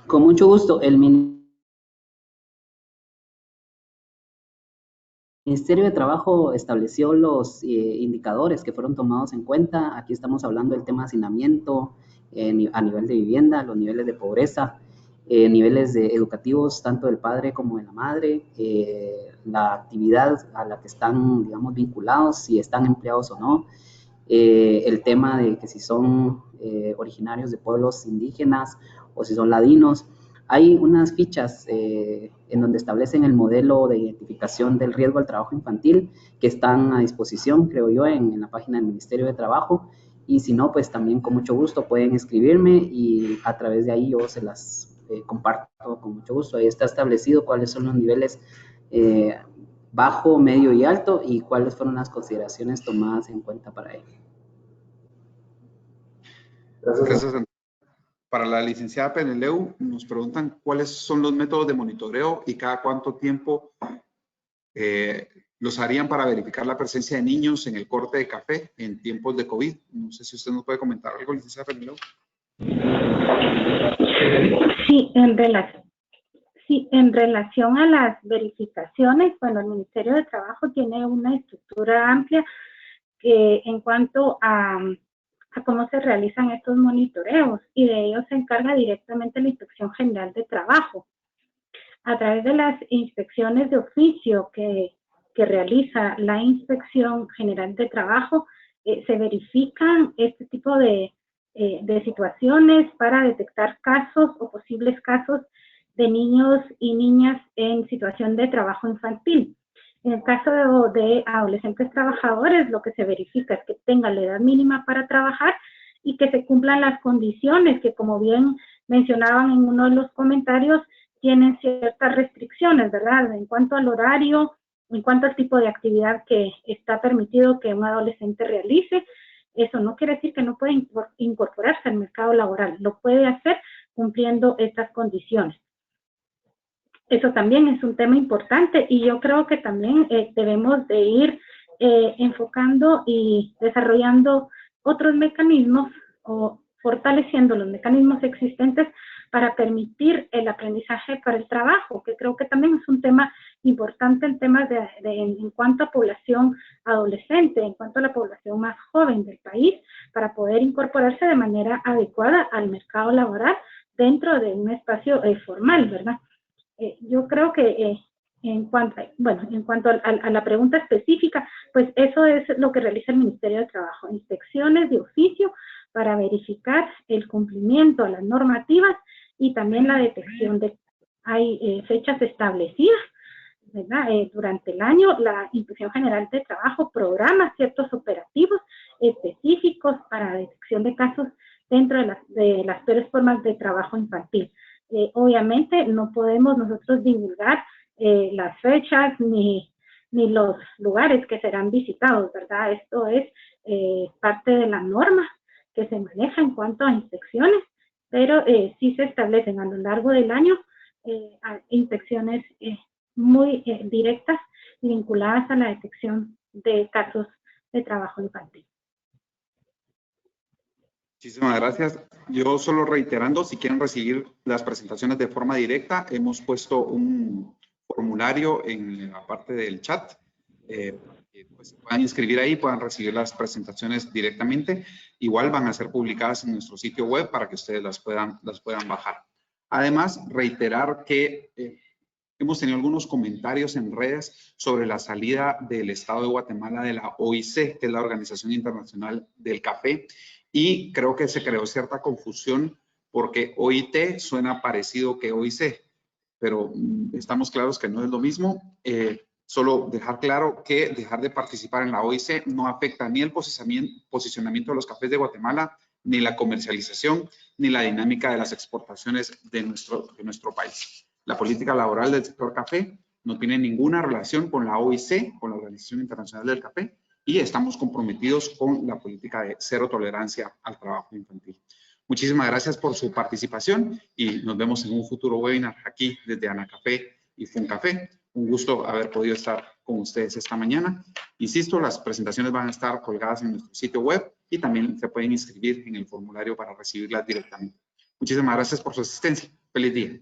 Con mucho gusto. El Ministerio de Trabajo estableció los indicadores que fueron tomados en cuenta. Aquí estamos hablando del tema de hacinamiento a nivel de vivienda, los niveles de pobreza, niveles educativos tanto del padre como de la madre, la actividad a la que están, digamos, vinculados, si están empleados o no, el tema de que si son originarios de pueblos indígenas o si son ladinos. Hay unas fichas en donde establecen el modelo de identificación del riesgo al trabajo infantil que están a disposición, creo yo, en la página del Ministerio de Trabajo. Y si no, pues también con mucho gusto pueden escribirme y a través de ahí yo se las comparto con mucho gusto. Ahí está establecido cuáles son los niveles bajo, medio y alto y cuáles fueron las consideraciones tomadas en cuenta para ello. Gracias. Para la licenciada Peneleu, nos preguntan cuáles son los métodos de monitoreo y cada cuánto tiempo los harían para verificar la presencia de niños en el corte de café en tiempos de COVID. No sé si usted nos puede comentar algo, licenciada Peneleu. Sí, en relación a las verificaciones, bueno, el Ministerio de Trabajo tiene una estructura amplia que en cuanto a cómo se realizan estos monitoreos, y de ellos se encarga directamente la Inspección General de Trabajo. A través de las inspecciones de oficio que realiza la Inspección General de Trabajo, se verifican este tipo de situaciones para detectar casos o posibles casos de niños y niñas en situación de trabajo infantil. En el caso de adolescentes trabajadores, lo que se verifica es que tengan la edad mínima para trabajar y que se cumplan las condiciones que, como bien mencionaban en uno de los comentarios, tienen ciertas restricciones, ¿verdad? En cuanto al horario, en cuanto al tipo de actividad que está permitido que un adolescente realice. Eso no quiere decir que no puede incorporarse al mercado laboral, lo puede hacer cumpliendo estas condiciones. Eso también es un tema importante y yo creo que también debemos de ir enfocando y desarrollando otros mecanismos o fortaleciendo los mecanismos existentes para permitir el aprendizaje para el trabajo, que creo que también es un tema importante en temas en cuanto a población adolescente, en cuanto a la población más joven del país, para poder incorporarse de manera adecuada al mercado laboral dentro de un espacio formal, ¿verdad? Yo creo que en cuanto a la pregunta específica, pues eso es lo que realiza el Ministerio de Trabajo, inspecciones de oficio para verificar el cumplimiento a las normativas y también la detección de hay fechas establecidas, ¿verdad? Durante el año la Inspección General de Trabajo programa ciertos operativos específicos para detección de casos dentro de las peores formas de trabajo infantil. Obviamente no podemos nosotros divulgar las fechas ni los lugares que serán visitados, ¿verdad? Esto es parte de la norma que se maneja en cuanto a inspecciones, pero sí se establecen a lo largo del año inspecciones muy directas vinculadas a la detección de casos de trabajo infantil. Muchísimas gracias. Yo solo reiterando, si quieren recibir las presentaciones de forma directa, hemos puesto un formulario en la parte del chat. Pues puedan inscribir ahí, puedan recibir las presentaciones directamente. Igual van a ser publicadas en nuestro sitio web para que ustedes las puedan bajar. Además, reiterar que hemos tenido algunos comentarios en redes sobre la salida del Estado de Guatemala de la OIC, que es la Organización Internacional del Café. Y creo que se creó cierta confusión porque OIT suena parecido que OIC, pero estamos claros que no es lo mismo. Solo dejar claro que dejar de participar en la OIC no afecta ni el posicionamiento de los cafés de Guatemala, ni la comercialización, ni la dinámica de las exportaciones de nuestro país. La política laboral del sector café no tiene ninguna relación con la OIC, con la Organización Internacional del Café, y estamos comprometidos con la política de cero tolerancia al trabajo infantil. Muchísimas gracias por su participación y nos vemos en un futuro webinar aquí desde Anacafé y Funcafé. Un gusto haber podido estar con ustedes esta mañana. Insisto, las presentaciones van a estar colgadas en nuestro sitio web y también se pueden inscribir en el formulario para recibirlas directamente. Muchísimas gracias por su asistencia. Feliz día.